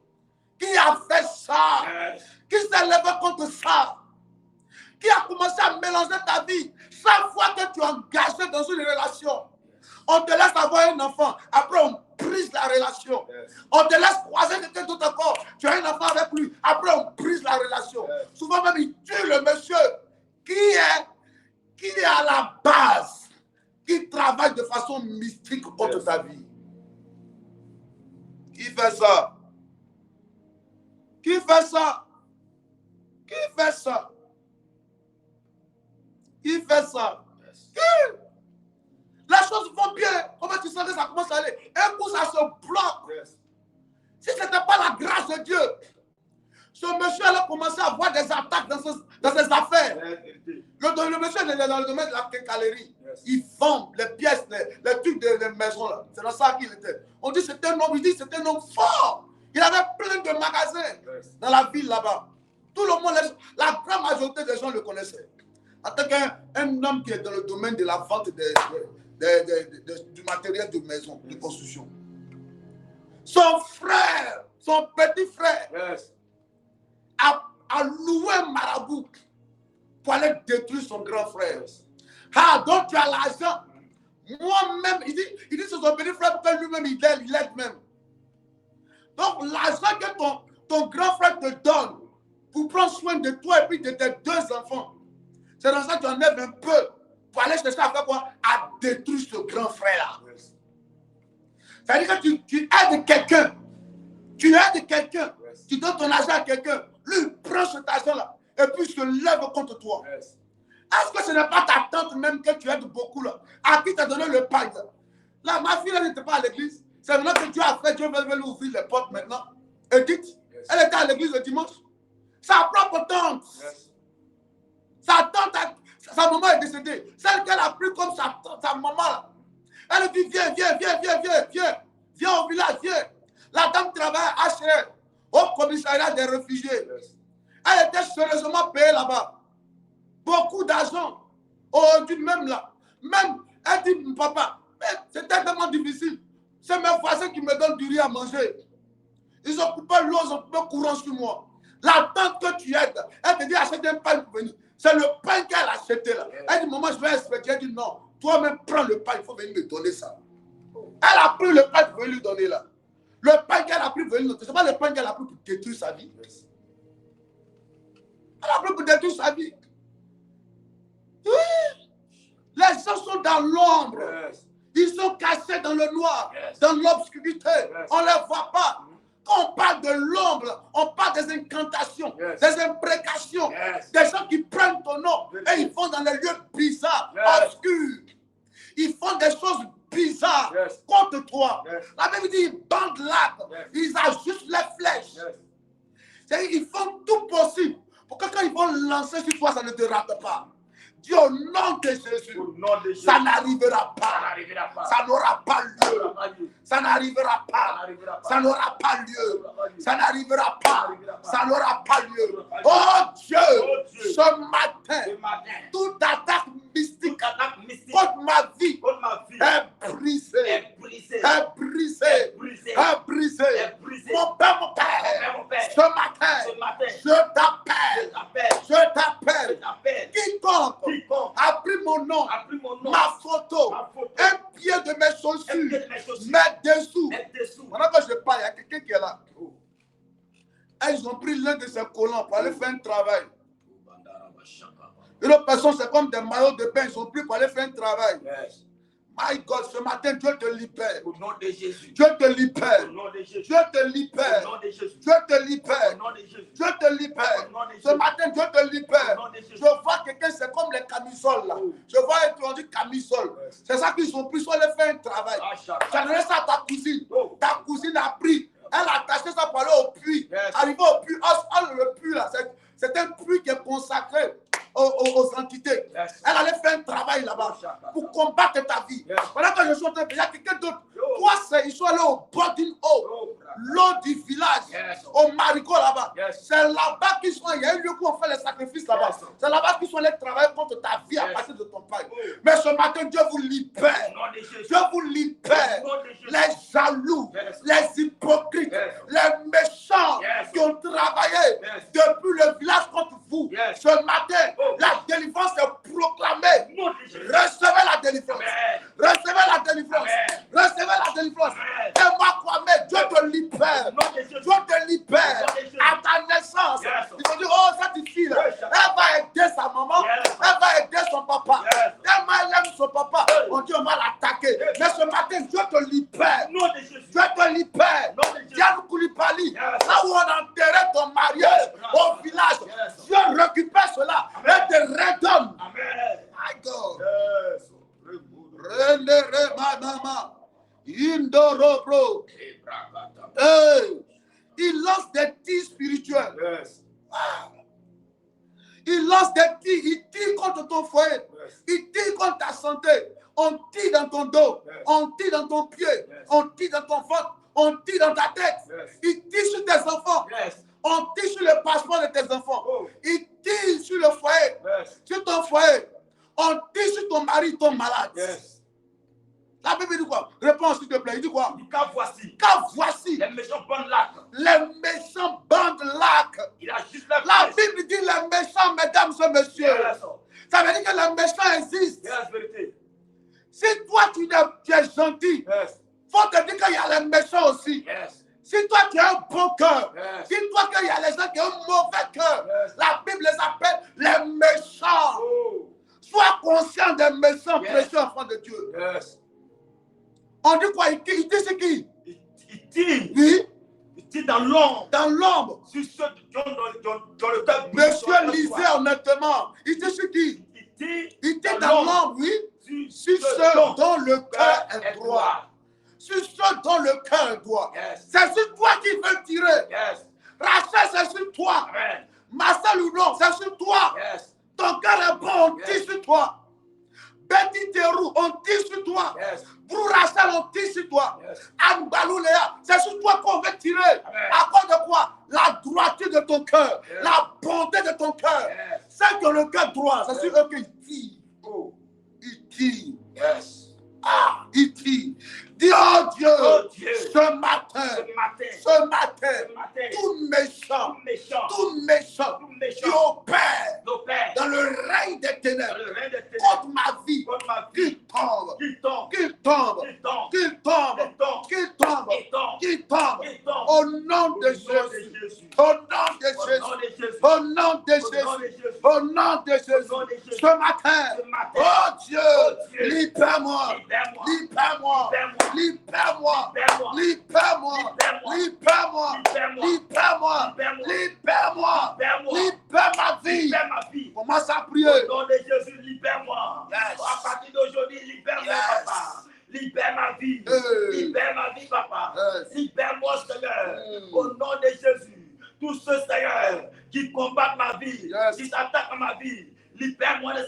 Qui a fait ça? Yes. Qui s'est levé contre ça? Qui a commencé à mélanger ta vie? Chaque fois que tu es engagé dans une relation, on te laisse avoir un enfant. Après, on brise la relation. Yes. On te laisse croiser quelqu'un d'autre encore. Tu as un enfant avec lui. Après, on brise la relation. Yes. Souvent même, il tue le monsieur qui est à la base, qui travaille de façon mystique contre Yes. ta vie. Qui fait ça? Qui fait ça? Qui fait ça? Qui fait ça? Yes. Qui? Les choses vont bien. Comment tu sens que ça commence à aller? Un coup, ça se bloque. Yes. Si ce n'était pas la grâce de Dieu, ce monsieur allait commencer à avoir des attaques dans ses affaires. Yes. Le monsieur est dans le domaine de la quincaillerie. Yes. Il vend les pièces, les trucs de maison là. C'est dans ça qu'il était. On dit que c'était un homme, il dit que c'était un homme fort. Il avait plein de magasins Yes. dans la ville là-bas. Tout le monde, la grande majorité des gens le connaissaient. En tant qu'un homme qui est dans le domaine de la vente du matériel de maison, de construction. Son frère, son petit frère, Yes. a loué un marabout pour aller détruire son grand frère. Yes. Ah, donc tu as l'argent. Moi-même, il dit c'est son petit frère pour que lui-même il aide même. Donc l'argent que ton grand frère te donne pour prendre soin de toi et puis de tes deux enfants, c'est dans ça que tu enlèves un peu pour aller chercher à faire quoi? À détruire ce grand frère-là. Yes. Ça veut dire que tu aides quelqu'un. Tu aides quelqu'un. Yes. Tu donnes ton argent à quelqu'un. Lui, il prend cet argent-là et puis il se lève contre toi. Yes. Est-ce que ce n'est pas ta tante même que tu aides beaucoup là? À qui t'a donné le pain là? Là, ma fille, elle n'était pas à l'église. C'est maintenant que Dieu a fait, Dieu veut lui ouvrir les portes maintenant. Edith, Yes. elle était à l'église le dimanche. Sa propre tante. Yes. Sa tante, sa maman est décédée. Celle qu'elle a pris comme sa maman là. Elle dit viens au village, viens. La dame travaille à HR, au commissariat des réfugiés. Yes. Elle était sérieusement payée là-bas. Beaucoup d'argent. Aujourd'hui même là. Même, elle dit papa, c'était tellement difficile. C'est mes voisins qui me donnent du riz à manger. Ils ont coupé l'eau, ils ont coupé le courant sur moi. La tante que tu aides, elle te dit achète un pain pour venir. C'est le pain qu'elle a acheté là. Elle dit maman, je vais expédier. Elle dit non, toi-même prends le pain, il faut venir me donner ça. Elle a pris le pain pour venir lui donner là. Le pain qu'elle a pris pour venir lui donner, ce n'est pas le pain qu'elle a pris pour détruire sa vie. Yes. Elle a pris pour détruire sa vie. Oui. Les gens sont dans l'ombre. Yes. Ils sont cachés dans le noir, Yes. dans l'obscurité. Yes. On ne les voit pas. Quand on parle de l'ombre, on parle des incantations, Yes. des imprécations, Yes. des gens qui prennent ton nom Yes. et ils vont dans les lieux bizarres, Yes. obscurs. Ils font des choses bizarres Yes. contre toi. Yes. La Bible dit ils bandent l'arbre, Yes. ils ajustent les flèches. Yes. C'est-à-dire, ils font tout possible pour que quand ils vont lancer sur toi, ça ne te rate pas. Dis au nom de Jésus, Au nom de Jésus. ça n'arrivera Ça pas. n'arrivera pas. Ça n'aura pas lieu. n'aura pas lieu. Ça n'arrivera Ça pas. n'arrivera pas. Ça n'aura pas lieu. Ça n'arrivera pas. Ça n'arrivera pas. Ça n'aura pas lieu. n'aura pas Oh lieu. Dieu, Oh Dieu. ce matin, Ce matin, toute attaque mystique toute attaque mystique contre ma vie contre ma vie est brisée. est brisée. Est brisée. Est brisée. Est brisée. Est brisée. Mon Père, mon Père, Mon Père, ce matin, ce matin, je je t'appelle. t'appelle. Je Je t'appelle. t'appelle. Quiconque Quiconque a pris mon nom, a pris mon nom, ma photo, ma photo, un pied de mes un pied chaussures, de mes chaussures, mes dessous. mettre dessous. Pendant que je parle, il y a quelqu'un qui est là. Et ils ont pris l'un de ses collants pour aller faire un travail. Une autre personne, c'est comme des maillots de bain, ils ont pris pour aller faire un travail. Yes. My God, ce matin, Dieu te libère. Au nom de Jésus. Dieu te libère. Au nom de Jésus. Dieu te libère. Au nom de Jésus. Dieu te libère. Au nom de Jésus. Dieu te libère. Au nom de Jésus. Ce matin, Dieu te libère. Au nom de Jésus. Je vois quelqu'un, c'est comme les camisoles là. Je vois on dit camisole. C'est ça qu'ils ont pris, soit les fait un travail. J'aimerais ça à ta cousine. Ta cousine a pris. Elle a attaché ça pour aller au puits. Arrivé au puits, le puits là, c'est un puits qui est consacré aux entités. Elle allait faire un travail là-bas pour combattre ta vie. Voilà que je suis en train de dire, il y a quelqu'un d'autre. Toi, ils sont allés au bord d'une eau. L'eau du village, au Marigot là-bas. C'est là-bas qu'ils sont. Il y a un lieu où on fait les sacrifices là-bas. C'est là-bas qu'ils sont allés travailler contre ta vie à partir de ton père. Mais ce matin, Dieu vous libère. Dieu vous libère. Les jaloux, les hypocrites, les méchants qui ont travaillé depuis le village contre vous. Ce matin, la délivrance est proclamée. Recevez la délivrance. Recevez la délivrance. Recevez la délivrance. Et moi, quoi, mais Dieu te libère. Dieu te libère. À ta naissance, ils vont dire, oh, cette fille, elle va aider sa maman. Elle va aider son papa. Tellement elle aime son papa. On dit, on va l'attaquer. Mais ce matin, Dieu te libère. Dieu te libère. Diane Koulibaly, là où on enterrait ton mariage au village, Dieu récupère cela et te redonne. My God. Rendere mama. Indoro bro. Il lance des tirs spirituels. Il lance des tirs. Il tire contre ton foyer. Il tire contre ta santé. On tire dans ton dos. On tire dans ton pied. On tire dans ton ventre. On tire dans ta tête. Il tire sur tes enfants. On tire sur le passeport de tes enfants. Il tire sur le foyer. Sur ton foyer. On tire sur ton mari, ton malade. La Bible dit quoi? Réponds s'il te plaît. Il dit quoi? Car voici. Car voici. Les méchants bandent l'arc. Les méchants bandent l'arc. Il a juste la Bible dit les méchants, mesdames et messieurs. Ça veut dire que les méchants existent. Si toi tu es gentil, faut te dire qu'il y a les méchants aussi. Si toi tu as un bon cœur, dis-toi qu'il y a les gens qui ont un mauvais cœur. La Bible les appelle les méchants. Sois conscient des méchants, précieux enfants de Dieu. On dit quoi? Il dit c'est qui? Il tire. Oui. Il tire dans l'ombre. Dans l'ombre. Sur ceux qui ont dans le cœur. Monsieur lisez honnêtement. Il dit c'est qui? Il tire dans l'ombre, oui. Sur ceux dont le cœur est droit. Sur ceux dont le cœur est droit. C'est sur toi qu'il veut tirer. Rachel, c'est sur toi. Marcel ou non, c'est sur toi. Ton cœur est bon, on tire sur toi. Betty Terou, on tire sur toi. Brou Rachel, on tire sur toi. Anne Balouléa, c'est sur toi qu'on veut tirer. À cause de quoi? La droiture de ton cœur, la bonté de ton cœur. C'est que le cœur droit, c'est sur eux qu'ils tirent. Ils tirent. Il tire. Dis, oh Dieu, ce matin, tout méchant qui opère dans le règne des ténèbres contre ma vie, qu'il tombe, au nom de Jésus, au nom de Jésus, ce matin, oh Dieu, libère-moi, libère-moi, libère ma vie. Commence à prier. Au nom de Jésus, libère-moi. À partir d'aujourd'hui, libère-moi, papa. Libère ma vie. Libère ma vie, papa. Libère-moi, Seigneur. Au nom de Jésus. Tous ceux, Seigneur, qui combattent ma vie, qui s'attaquent à ma vie. Libère-moi de ces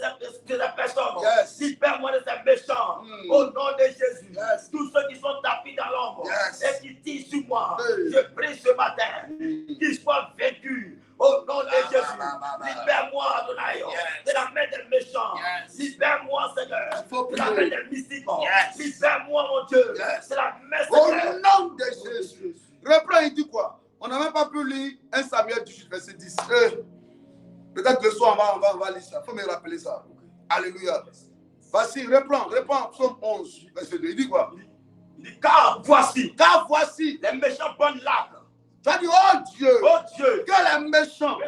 personnes. Libère-moi de ces méchants. Au nom de Jésus. Tous ceux qui sont tapis dans l'ombre et qui tirent sur moi. Je prie ce matin qu'ils soient vaincus. Au nom de Jésus. Libère-moi, Adonai, de la main des méchants. Libère-moi, Seigneur, de la main des mystiques. Libère-moi, mon Dieu, de la main au nom de Jésus. Reprends, il dit quoi? On n'a même pas pu lire 1 Samuel 18, verset 10. Peut-être que le soir, on va lire ça. Il faut me rappeler ça. Alléluia. Vas-y, reprends. Psaume 11, verset 2. Il dit quoi? Il dit, car voici, les méchants bandent l'arc. Tu as dit, oh Dieu, que les méchants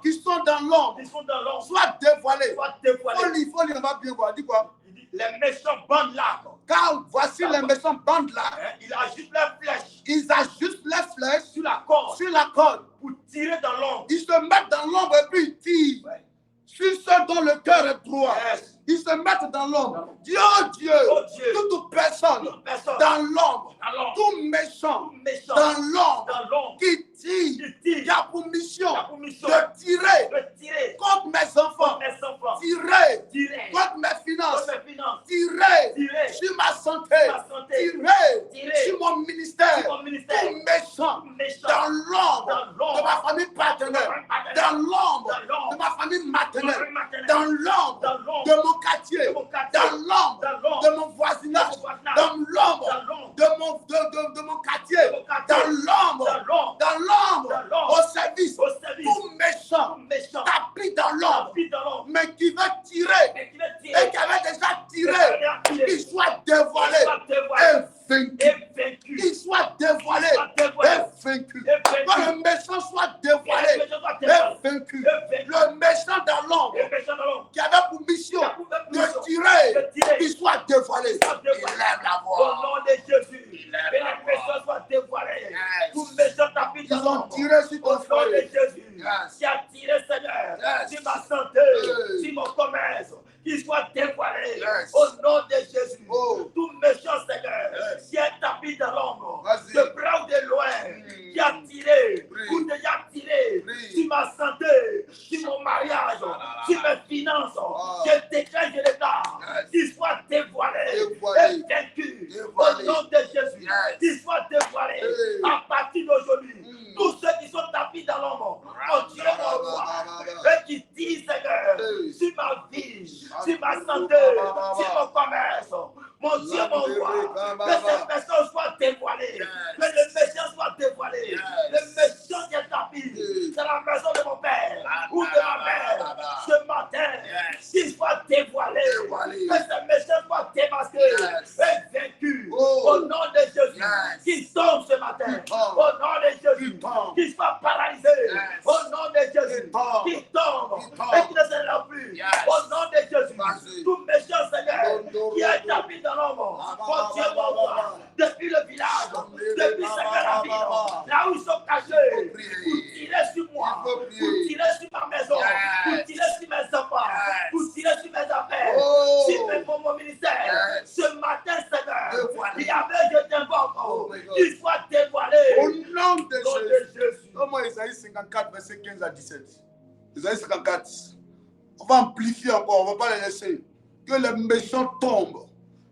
qui sont dans l'ombre soient soient dévoilés. Faut lire, On va bien voir. Il dit quoi? Il dit, les méchants bandent l'arc. Car voici les méchants bandent là. Ils ajustent leurs flèches Ils ajustent les flèches sur la corde sur la corde. pour tirer dans l'ombre. Ils se mettent dans l'ombre et puis ils tirent. Ouais. Sur ceux dont le cœur est droit. Yes. Ils se mettent dans l'ombre. Dieu, Dieu, Oh Dieu, toute personne toute personne dans l'ombre, dans l'ombre, tout méchant tout méchant dans l'ombre dans l'ombre qui tire, qui qui a pour mission a pour mission de tirer de tirer contre mes enfants, contre mes enfants, tirer tirer contre mes finances, contre mes finances, tirer tirer sur ma santé, sur ma santé, tirer tirer sur mon ministère, sur mon ministère, tout méchant tout méchant dans l'ombre dans l'ombre de ma famille partenaire, dans l'ombre de ma famille maternelle, dans l'ombre dans l'ombre de mon quartier, de mon quartier, dans l'ombre dans l'ombre de mon voisinage, dans l'ombre dans l'ombre de mon quartier, dans l'ombre, dans l'ombre, dans l'ombre, dans l'ombre, au service, au service, tout méchant, tout méchant, tapis dans l'ombre, tapis dans l'ombre, mais qui veut tirer, et qui veut tirer, et qui avait déjà qui tiré, veut qu'il tirer, soit dévoilé soit dévoilé et vaincu. et vaincu, Qu'il soit dévoilé soit dévoilé et vaincu. et Que vaincu, le méchant soit et dévoilé le méchant soit et dévoilé vaincu. et vaincu, Le méchant dans l'ombre et le méchant dans l'ombre, qui avait pour mission qui a pour mission de tirer, de tirer, qu'il soit dévoilé. soit Il dévoilé. lève la Au voix. nom de Jésus, lève que la les méchants soient dévoilés. Yes. Tout méchant tapis dans Ils ont l'ombre. tiré sur Au ton nom de foyer. Jésus, Yes. qui a tiré, Seigneur, Yes. sur ma santé, Yes. sur mon commerce, qu'il soit dévoilé. Yes. Au nom de Jésus, Oh. tout méchant, Seigneur, Yes. qui est tapis dans l'ombre, Vas-y. de près ou de loin, qui a tiré, Prie. ou déjà tiré Prie. sur ma santé, sur mon mariage, sur mes finances, Ah. je déclare, je déclare, Yes. qu'il soit dévoilé, Dévoilé. et vaincu. Dévoilé. Au nom de Jésus, Yes. qu'il soit dévoilé. Hey. À partir d'aujourd'hui, Mm. tous ceux qui sont tapis dans l'ombre, mon Dieu, mon roi, et qui disent, Seigneur, Hey. sur ma vie, Ah. sur ma santé, Ah. sur mon commerce, mon Dieu, mon roi, que ces personnes soient dévoilées, Yes. que le méchant soit dévoilé, Yes. le méchant qui est tapis Yes. dans la maison de mon père Ah. ou de ma mère, ce matin, Yes. qu'il soit dévoilé, Dévoilé. que ce méchant soit démasqué Yes. et vaincu, Oh. au nom de Jésus, Yes. qu'il tombe ce matin, Qu'il tombe. au nom de Jésus, Qu'il tombe. qu'il soit paralysé, Yes. au nom de Jésus, Qu'il tombe. qu'il tombe Qu'il tombe. et qu'il ne se lève plus, Yes. au nom de Jésus, Vas-y. tout méchant Seigneur Dondo, qui est dondo. tapis dans l'ombre, Ah, mon Dieu, mon roi, depuis le village, Chambé, depuis bah, Seigneur bah, la bah, ville, bah. là où ils sont cachés, Il faut prier. pour tirer sur moi, Il faut pour prier. tirer sur ma maison, Yes. pour tirer sur mes enfants, Yes. pour tirer sur mes affaires, Oh. sur mon ministère. Yes. Ce matin, Seigneur, Dévoilé. il y avait, je t'invoque, Oh my God. qu'il soit dévoilé. Au nom de Au nom de Jésus. Jésus. Comment Isaïe 54, verset 15 à 17. Isaïe 54. On va amplifier encore, on ne va pas les laisser. Que les méchants tombent.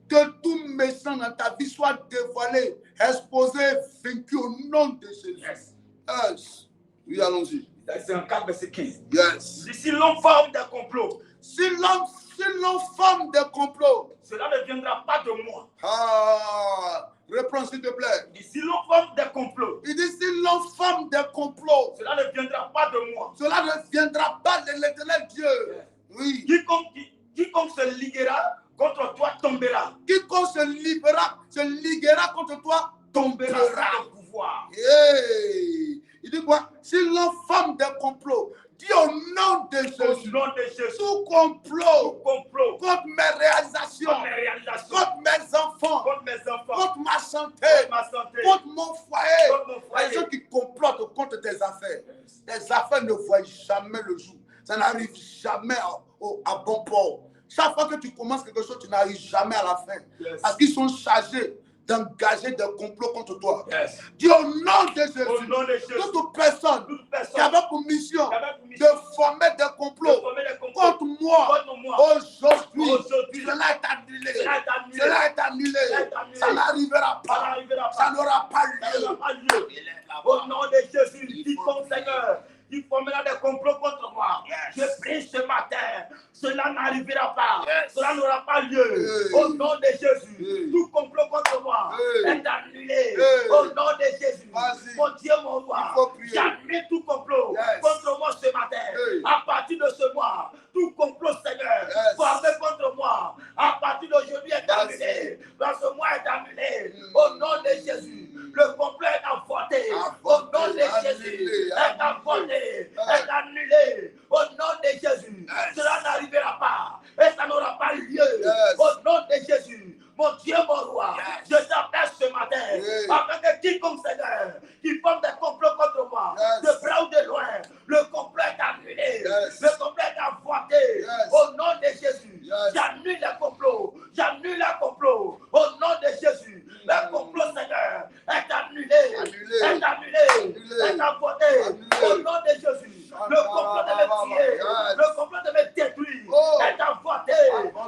Que tout méchant dans ta vie soit dévoilé, exposé, vaincu au nom de Jésus. Yes. Yes. Oui, allons-y. Isaïe 54, verset 15. Yes. Si l'on forme des complots, Si l'on forme des complots, cela ne viendra pas de moi. reprends s'il te plaît. Il dit, si l'on forme des complots, Il dit si l'on forme des complots, cela ne viendra pas de moi. cela ne viendra pas de l'éternel Dieu. Oui. Quiconque se liguera contre toi tombera. Quiconque se liguera contre toi, Tombera tombera. sans le pouvoir. Hey. Il dit quoi? Si l'on forme des complots, dis au nom de Au Jésus, nom de Jésus, tout complot complot contre mes réalisations, contre mes réalisations, contre mes enfants, contre mes enfants, contre ma santé, contre ma santé, contre mon foyer, contre mon foyer. les gens qui complotent contre tes affaires. Tes affaires ne voient jamais le jour. Ça n'arrive jamais à bon port. Chaque fois que tu commences quelque chose, tu n'arrives jamais à la fin. Yes. Parce qu'ils sont chargés d'engager des complots contre toi. Yes. Dis au nom de Jésus, Au nom de Jésus, toute personne toute personne qui avait pour mission qui avait pour de mission former des de complots former des complots contre moi, contre moi, aujourd'hui, Aujourd'hui, cela est annulé. cela est annulé. Cela est annulé. Cela est annulé. Ça n'arrivera ça pas. n'arrivera Ça pas. n'aura pas Ça lieu. n'aura pas lieu. Au nom de Jésus, quiconque Seigneur, qui formera des complots contre moi, Yes. je prie ce matin, cela n'arrivera pas, Yes. cela n'aura pas lieu. Hey. Au nom de Jésus, Hey. tout complot contre moi Hey. est annulé. Hey. Au nom de Jésus, Vas-y. mon Dieu, mon roi, Il faut prier. j'annule tout complot Yes. contre moi ce matin. Hey. À partir de ce mois, tout complot, Seigneur, Yes. formé contre moi, à partir d'aujourd'hui est Vas-y. annulé. Dans ce mois est annulé. Mm. Au nom de Jésus, le complot est avorté. Au Avorté, nom de annulé, Jésus, est annulé. avorté, est annulé. Au nom de Jésus, Yes. cela n'arrivera pas et ça n'aura pas lieu. Yes. Au nom Dieu, mon roi, je t'appelle ce matin, afin que quiconque, Seigneur, qui forme des complots contre moi, de près ou de loin, le complot est annulé, le complot est avorté, au nom de Jésus, j'annule les complots, j'annule les complots, au nom de Jésus, le complot, Seigneur, est annulé, est annulé, est avorté, au nom de Jésus, le complot de me tuer, le complot de me détruire, est avorté,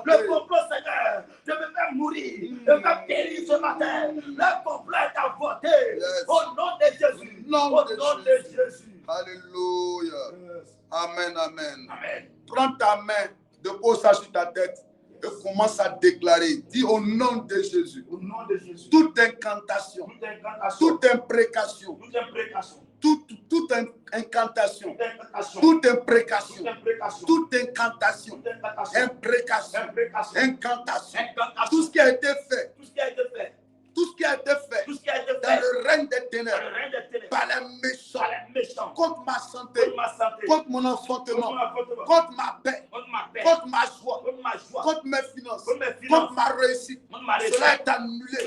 le complot, Seigneur, de me faire mourir, de me faire périr ce matin, le complot est avorté, au nom de Jésus, au nom de Jésus. Alléluia. Amen, amen. Amen. Prends ta main, dépose ça sur ta tête et commence à déclarer. Dis au nom de Jésus. Au nom de Jésus. Toute incantation, toute imprécation, toute incantation, toute imprécation, toute incantation, imprécation, incantation, tout ce qui a été fait, tout ce qui a été fait dans le règne des ténèbres, par les méchants, contre ma santé, contre mon enfantement, contre ma paix, contre ma joie, contre mes finances, contre ma réussite, cela est annulé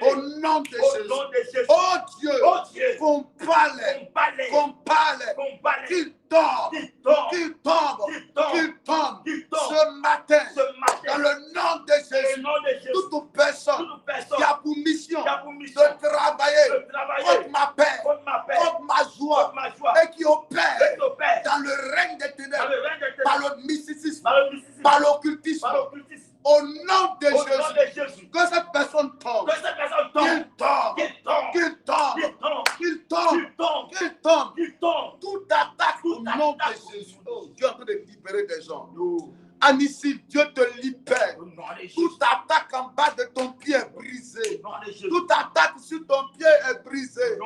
au nom de Jésus. Oh Dieu, qu'on parle, qu'il tombe, ce matin, dans le nom de Jésus. Toute personne qui a pour mission de travailler contre ma paix, contre ma joie, et qui opère dans le règne des ténèbres, par le mysticisme, par l'occultisme, au nom de Jésus, que cette personne tombe, qu'il tombe, toute attaque au nom de Jésus. Oh, Dieu est en train de libérer des gens. Anisil, Dieu te libère. Toute attaque en bas de ton pied est brisée. Toute attaque sur ton pied est brisée.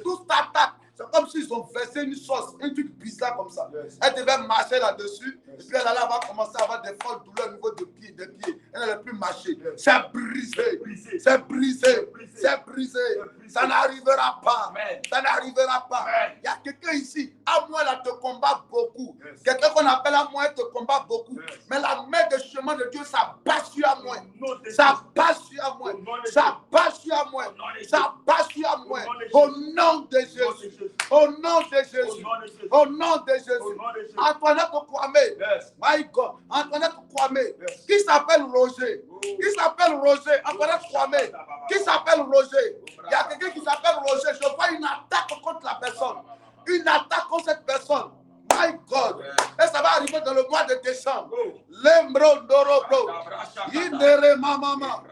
Toute attaque, c'est comme s'ils ont versé une sauce, un truc bizarre comme ça. Elle devait marcher là-dessus, et puis elle va commencer à avoir des fortes douleurs au niveau des pieds. Elle ne peut plus marcher. C'est brisé. C'est brisé. C'est brisé. Ça n'arrivera pas. Ça n'arrivera pas. Il y a quelqu'un ici, à moi, là, te combat beaucoup. Quelqu'un qu'on appelle à moi, te combat beaucoup. Mais la main de chemin de Dieu, ça passe sur moi. Ça passe sur moi. Ça passe sur moi. Ça passe sur moi. Au nom de Jésus. Au nom de Jésus. Au nom de Jésus. Antoinette Kwame. My God. Antoinette Kwame. Qui s'appelle Roger? Qui s'appelle Roger? Antoinette Kwame. Qui s'appelle Roger? Il y a quelqu'un qui s'appelle Roger. Je vois une attaque contre la personne. Une attaque contre cette personne. My God. Et ça va arriver dans le mois de décembre. Lembro Dorobro. Indere Mama.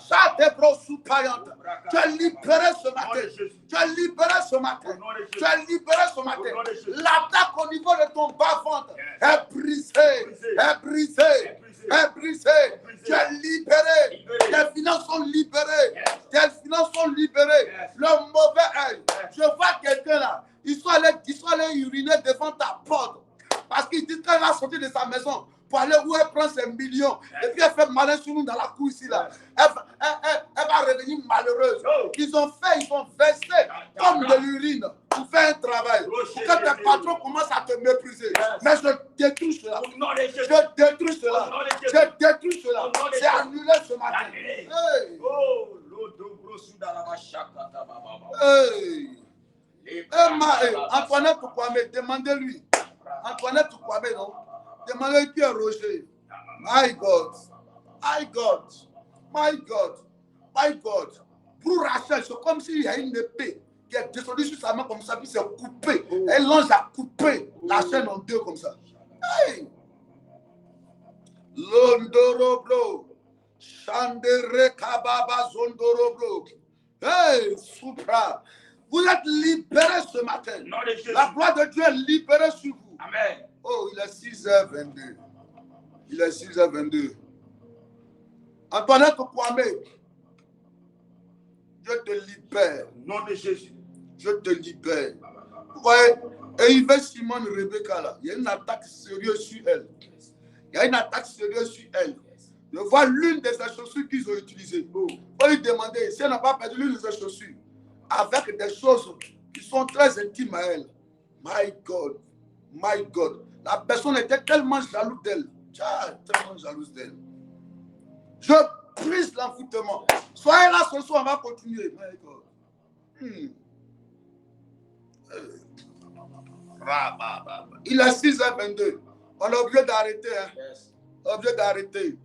Chate Bro Soupayante. Tu es libéré ce matin. Tu es libéré ce matin. Tu es libéré ce matin. L'attaque au niveau de ton bas-ventre est brisée. Est brisée. Est brisée. Tu es libéré. Tes finances sont libérées. Tes finances sont libérées. Le mauvais œil. Je vois quelqu'un là. Ils sont allés uriner devant ta porte. Parce qu'ils disent qu'elle va sortir de sa maison pour aller où elle prend ses millions. Et puis elle fait malin sur nous dans la cour ici là. Elle va revenir malheureuse. Ils ont versé comme de l'urine pour faire un travail. Pour que tes patrons commencent à te mépriser. Mais je détruis cela. Je détruis cela. Je détruis cela. C'est annulé ce matin. Hey. Antoinette Kwame, demandez-lui. Antoinette Kwame, non? Demandez-lui qui est Roger. My God. My God. My God. My God. Pour Rachel, c'est comme s'il y a une épée qui est descendue sur sa main comme ça, puis c'est coupé. Elle lance à couper la chaîne en deux comme ça. Hey! Londoroblo. Chandere Kababa Zondoroblo. Hey, Supra. Vous êtes libérés ce matin. La gloire de Dieu est libérée sur vous. Amen. Oh, il est 6h22. Il est 6h22. Antoinette Kwame, je te libère. Au nom de Jésus. Je te libère. Vous voyez, et Yves Simone Rebecca là, il y a une attaque sérieuse sur elle. Il y a une attaque sérieuse sur elle. Je vois l'une des chaussures qu'ils ont utilisées. Il faut lui demander si elle n'a pas perdu l'une des chaussures avec des choses qui sont très intimes à elle. My God. My God. La personne était tellement jalouse d'elle. Tellement jalouse d'elle. Je brise l'envoûtement. Soyez là ce soir, on va continuer. My God. Il est 6h22. On est obligé d'arrêter. Hein? Obligé d'arrêter.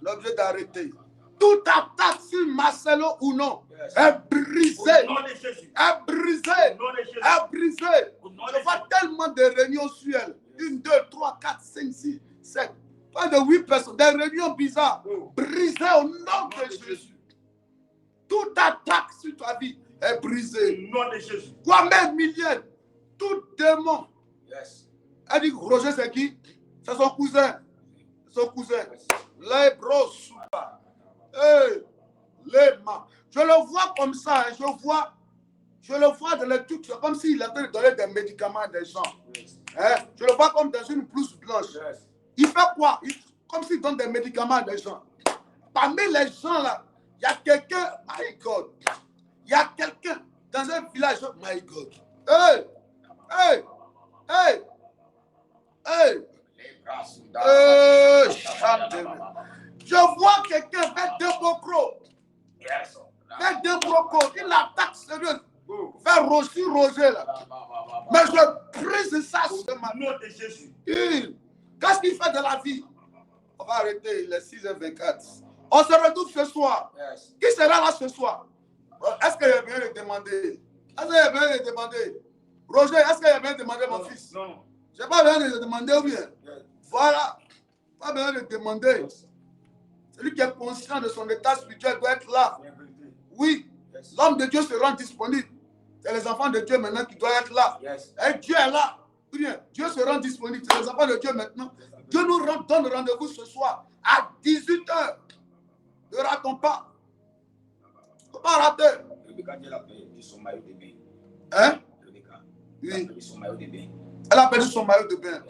L'objet d'arrêter. Toute attaque sur Marcelo ou non est brisée. Est brisée. Est brisée. Je vois tellement de réunions sur elle. 1, 2, 3, 4, 5, 6, 7. Pas de 8 personnes. Des réunions bizarres. Brisées au nom de Jésus. Toute attaque sur ta vie est brisée. Au nom de Jésus. Quoi-même, milliers. Tout démon. Elle dit Roger, c'est qui? C'est son cousin. Son cousin. Les bros. Hey, les mains. Je le vois comme ça. Hein. Je le vois dans les trucs. C'est comme s'il avait donné des médicaments à des gens. Hein? Je le vois comme dans une blouse blanche. Il fait quoi? Comme s'il donne des médicaments à des gens. Parmi les gens là, il y a quelqu'un. My God. Il y a quelqu'un dans un village. My God. Hey! Hey! Hey! Hey! Je vois quelqu'un avec deux bocros. Avec deux brocos. Il attaque sérieuse. Vers Roger là. Mais je brise ça ce matin. Qu'est-ce qu'il fait de la vie? On va arrêter, il est 6h24. On se retrouve ce soir. Qui sera là ce soir? Est-ce qu'il y a bien de demander? Est-ce qu'il y a bien de demander? Roger, est-ce qu'il y a bien de demander mon fils? Non. Je n'ai pas besoin de demander ou bien. Voilà. Pas besoin de demander. Celui qui est conscient de son état spirituel doit être là. Oui. L'homme de Dieu se rend disponible. C'est les enfants de Dieu maintenant qui doivent être là. Et Dieu est là. Bien. Dieu se rend disponible. C'est les enfants de Dieu maintenant. Dieu nous donne rendez-vous ce soir à 18h. Ne ratons pas. Il ne faut pas rater. Hein? Oui. Elle a perdu son maillot de bain.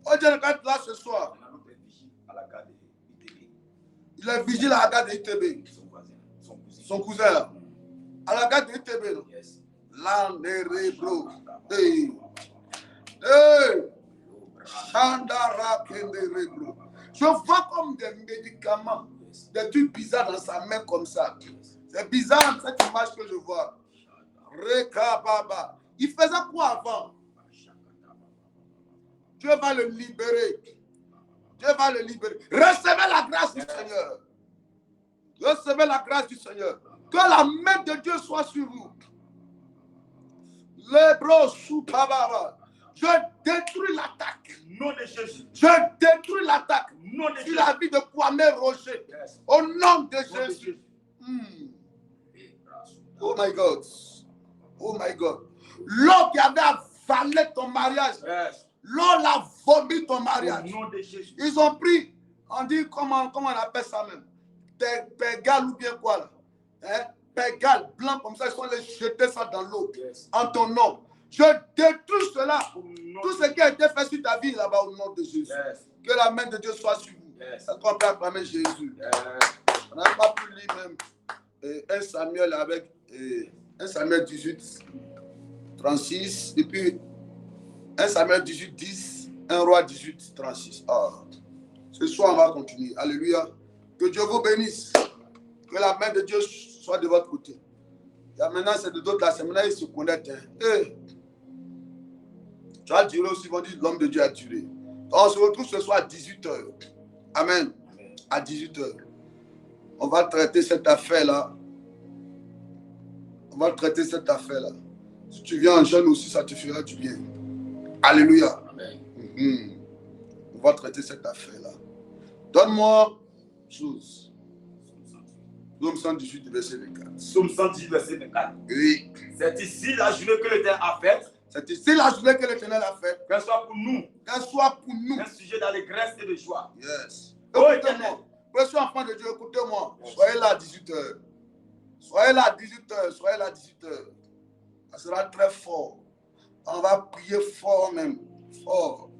Oh Dieu, va être là ce soir. Il est vigile à la gare de ITB. Son cousin là. À la gare de ITB. L'Anérebro. Hey. Hey. Chandara Kenderebro. Je vois comme des médicaments, des trucs bizarres dans sa main comme ça. C'est bizarre cette image que je vois. Rekababa. Il faisait quoi avant? Dieu va le libérer. Dieu va le libérer. Recevez la grâce du Seigneur. Recevez la grâce du Seigneur. Que la main de Dieu soit sur vous. Les bros sous Pababa. Je détruis l'attaque. Nom de Jésus. Je détruis l'attaque. Sur la vie de Kwame Roger. Au nom de Jésus. Oh my God. Oh my God. L'eau qui avait avalé ton mariage. L'eau l'a vomi ton mariage. Au nom de Jésus. Ils ont pris, on dit comment on appelle ça même? Des pégales ou bien quoi là? Hein? Pégales blancs comme ça, ils sont allés jeter ça dans l'eau. En ton nom. Je détruis cela. Tout ce qui a été fait sur ta vie là-bas au nom de Jésus. Que la main de Dieu soit sur vous. Est-ce qu'on peut acclamer Jésus? On n'a pas pu lire même 1 Samuel avec 1 Samuel 18, 36. Et puis 1 Samuel 18, 10. 1 Roi 18, 36. Ce soir, on va continuer. Alléluia. Que Dieu vous bénisse. Que la main de Dieu soit de votre côté. Et maintenant, c'est de d'autres là. C'est maintenant, ils se connaissent. Hey. Tu as duré aussi, on dit l'homme de Dieu a duré. On se retrouve ce soir à 18h. Amen. À 18h. On va traiter cette affaire-là. On va traiter cette affaire-là. Si tu viens en jeûne aussi, ça te fera du bien. Alléluia. Amen. On va traiter cette affaire-là. Donne-moi chose. Psaume 118, verset 24. Psaume 118, verset 24. Oui. C'est ici la journée que l'Éternel a faite. C'est ici la journée que l'Éternel a faite. Qu'elle soit pour nous. Qu'elle soit pour nous. Un sujet d'allégresse et de joie. Yes. Oh, écoutez-moi. Monsieur enfant de Dieu, écoutez-moi. Soyez là à 18h. Soyez là à 18h. Soyez là à 18h. Ça sera très fort. On va prier fort même. Fort.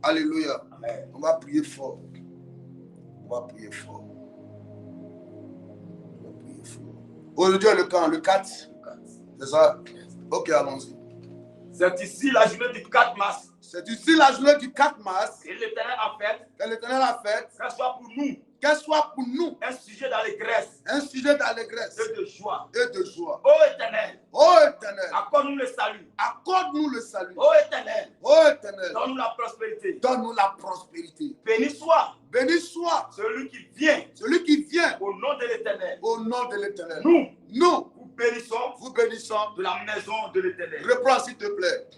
Alléluia. Amen. On va prier fort. On va prier fort. On va prier fort. Aujourd'hui, le camp, le 4. C'est ça? Ok, allons-y. C'est ici la journée du 4 mars. C'est ici la journée du 4 mars. Et l'Éternel a fait. Que l'Éternel a fait. Qu'elle soit pour nous. Qu'elle soit pour nous. Un sujet d'allégresse. Un sujet d'allégresse. Et de joie. Et de joie. Ô Éternel. Ô Éternel. Accorde-nous le salut. Accorde-nous le salut. Ô Éternel. Ô Éternel. Donne-nous la prospérité. Donne-nous la prospérité. Béni soit. Béni soit. Celui qui vient. Celui qui vient. Au nom de l'Éternel. Au nom de l'Éternel. Nous bénissons. Vous bénissons. De la maison de l'Éternel. Reprends s'il te plaît.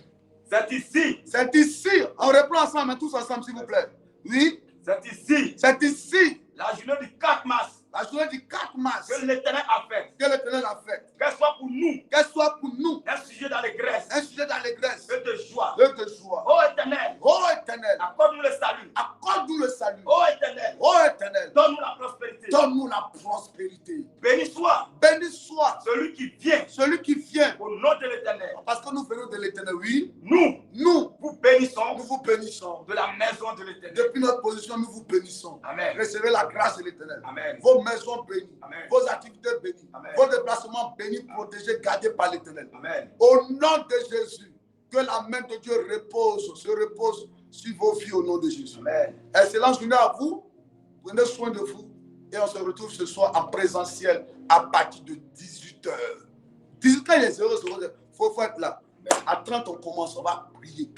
C'est ici. C'est ici. On reprend ensemble, tous ensemble s'il vous plaît. Oui. C'est ici. C'est ici. La journée du 4 mars. La journée du 4 mars. Que l'Éternel a fait. Que l'Éternel a fait. Qu'elle soit pour nous. Qu'elle soit pour nous. Un sujet d'allégresse. Un sujet d'allégresse. Et de joie. Et de joie. Ô Éternel. Ô Éternel. Accorde-nous le salut. Accorde-nous le salut. Ô Éternel. Ô Éternel. Donne-nous la prospérité. Donne-nous la prospérité. Béni soit. Béni soit. Celui qui vient. Celui qui vient. Au nom de l'Éternel. Parce que nous venons de l'Éternel, oui. Nous vous bénissons. Nous vous bénissons. De la maison de l'Éternel. Depuis notre position, nous vous bénissons. Amen. Recevez la grâce de l'Éternel. Amen. Vos maisons bénies. Amen. Vos activités bénies. Amen. Vos déplacements bénis, protégés, gardés par l'Éternel. Amen. Au nom de Jésus, que la main de Dieu se repose sur vos vies au nom de Jésus. Amen. Excellente journée à vous. Prenez soin de vous. Et on se retrouve ce soir en présentiel à partir de 18h. 18h, il est 00. Il faut être là. À 30, on commence. On va prier.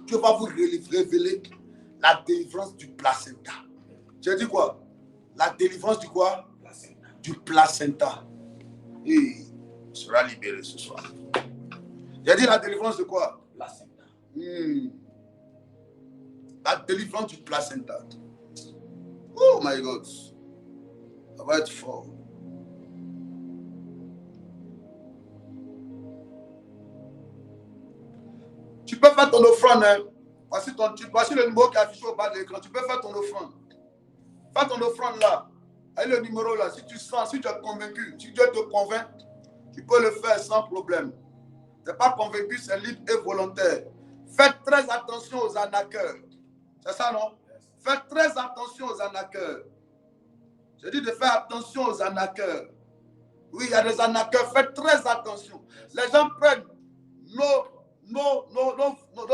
Dieu va vous révéler la délivrance du placenta. J'ai dit quoi? La délivrance du quoi? Placenta. Du placenta. Et on sera libéré ce soir. J'ai dit la délivrance de quoi? Placenta. La délivrance du placenta. Oh my God. Ça va être fort. Tu peux faire ton offrande. Hein? Voici le numéro qui est affiché au bas de l'écran. Tu peux faire ton offrande. Fais ton offrande là. Avec le numéro là. Si tu sens, si tu es convaincu, si Dieu te convainc, tu peux le faire sans problème. Tu n'es pas convaincu, c'est libre et volontaire. Faites très attention aux arnaqueurs. C'est ça, non? Faites très attention aux arnaqueurs. J'ai dit de faire attention aux arnaqueurs. Oui, il y a des arnaqueurs. Faites très attention. Les gens prennent nos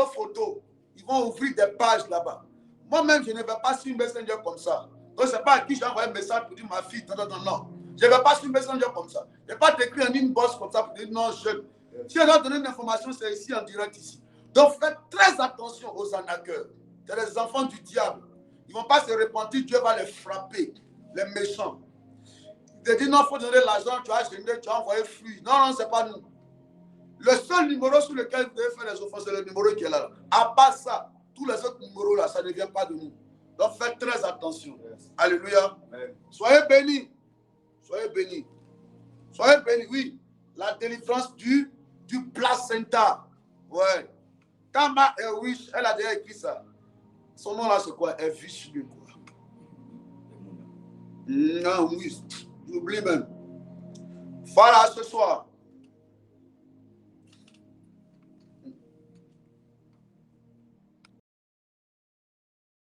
photos. Ils vont ouvrir des pages là-bas. Moi-même, je ne vais pas sur Messenger comme ça. Donc, ce n'est pas à qui j'ai envoyé un message pour dire ma fille. Non. Je ne vais pas sur Messenger comme ça. Je ne vais pas t'écrire un inbox comme ça pour dire non, je. Si on doit donner une information, c'est ici en direct ici. Donc, faites très attention aux arnaqueurs. C'est les enfants du diable. Ils ne vont pas se repentir, Dieu va les frapper, les méchants. Ils te disent non, il faut donner l'argent, tu as gêné, tu as envoyé fruit. Non, ce n'est pas nous. Le seul numéro sur lequel vous devez faire les offenses, c'est le numéro qui est là. À part ça, tous les autres numéros là, ça ne vient pas de nous. Donc faites très attention. Yes. Alléluia. Amen. Soyez bénis. Soyez bénis. Soyez bénis, oui. La délivrance du placenta. Ouais. Tama est riche, elle a déjà écrit ça. Son nom là, c'est quoi? Elle vit sur lui, quoi. Non, oui. J'oublie même. Voilà, ce soir.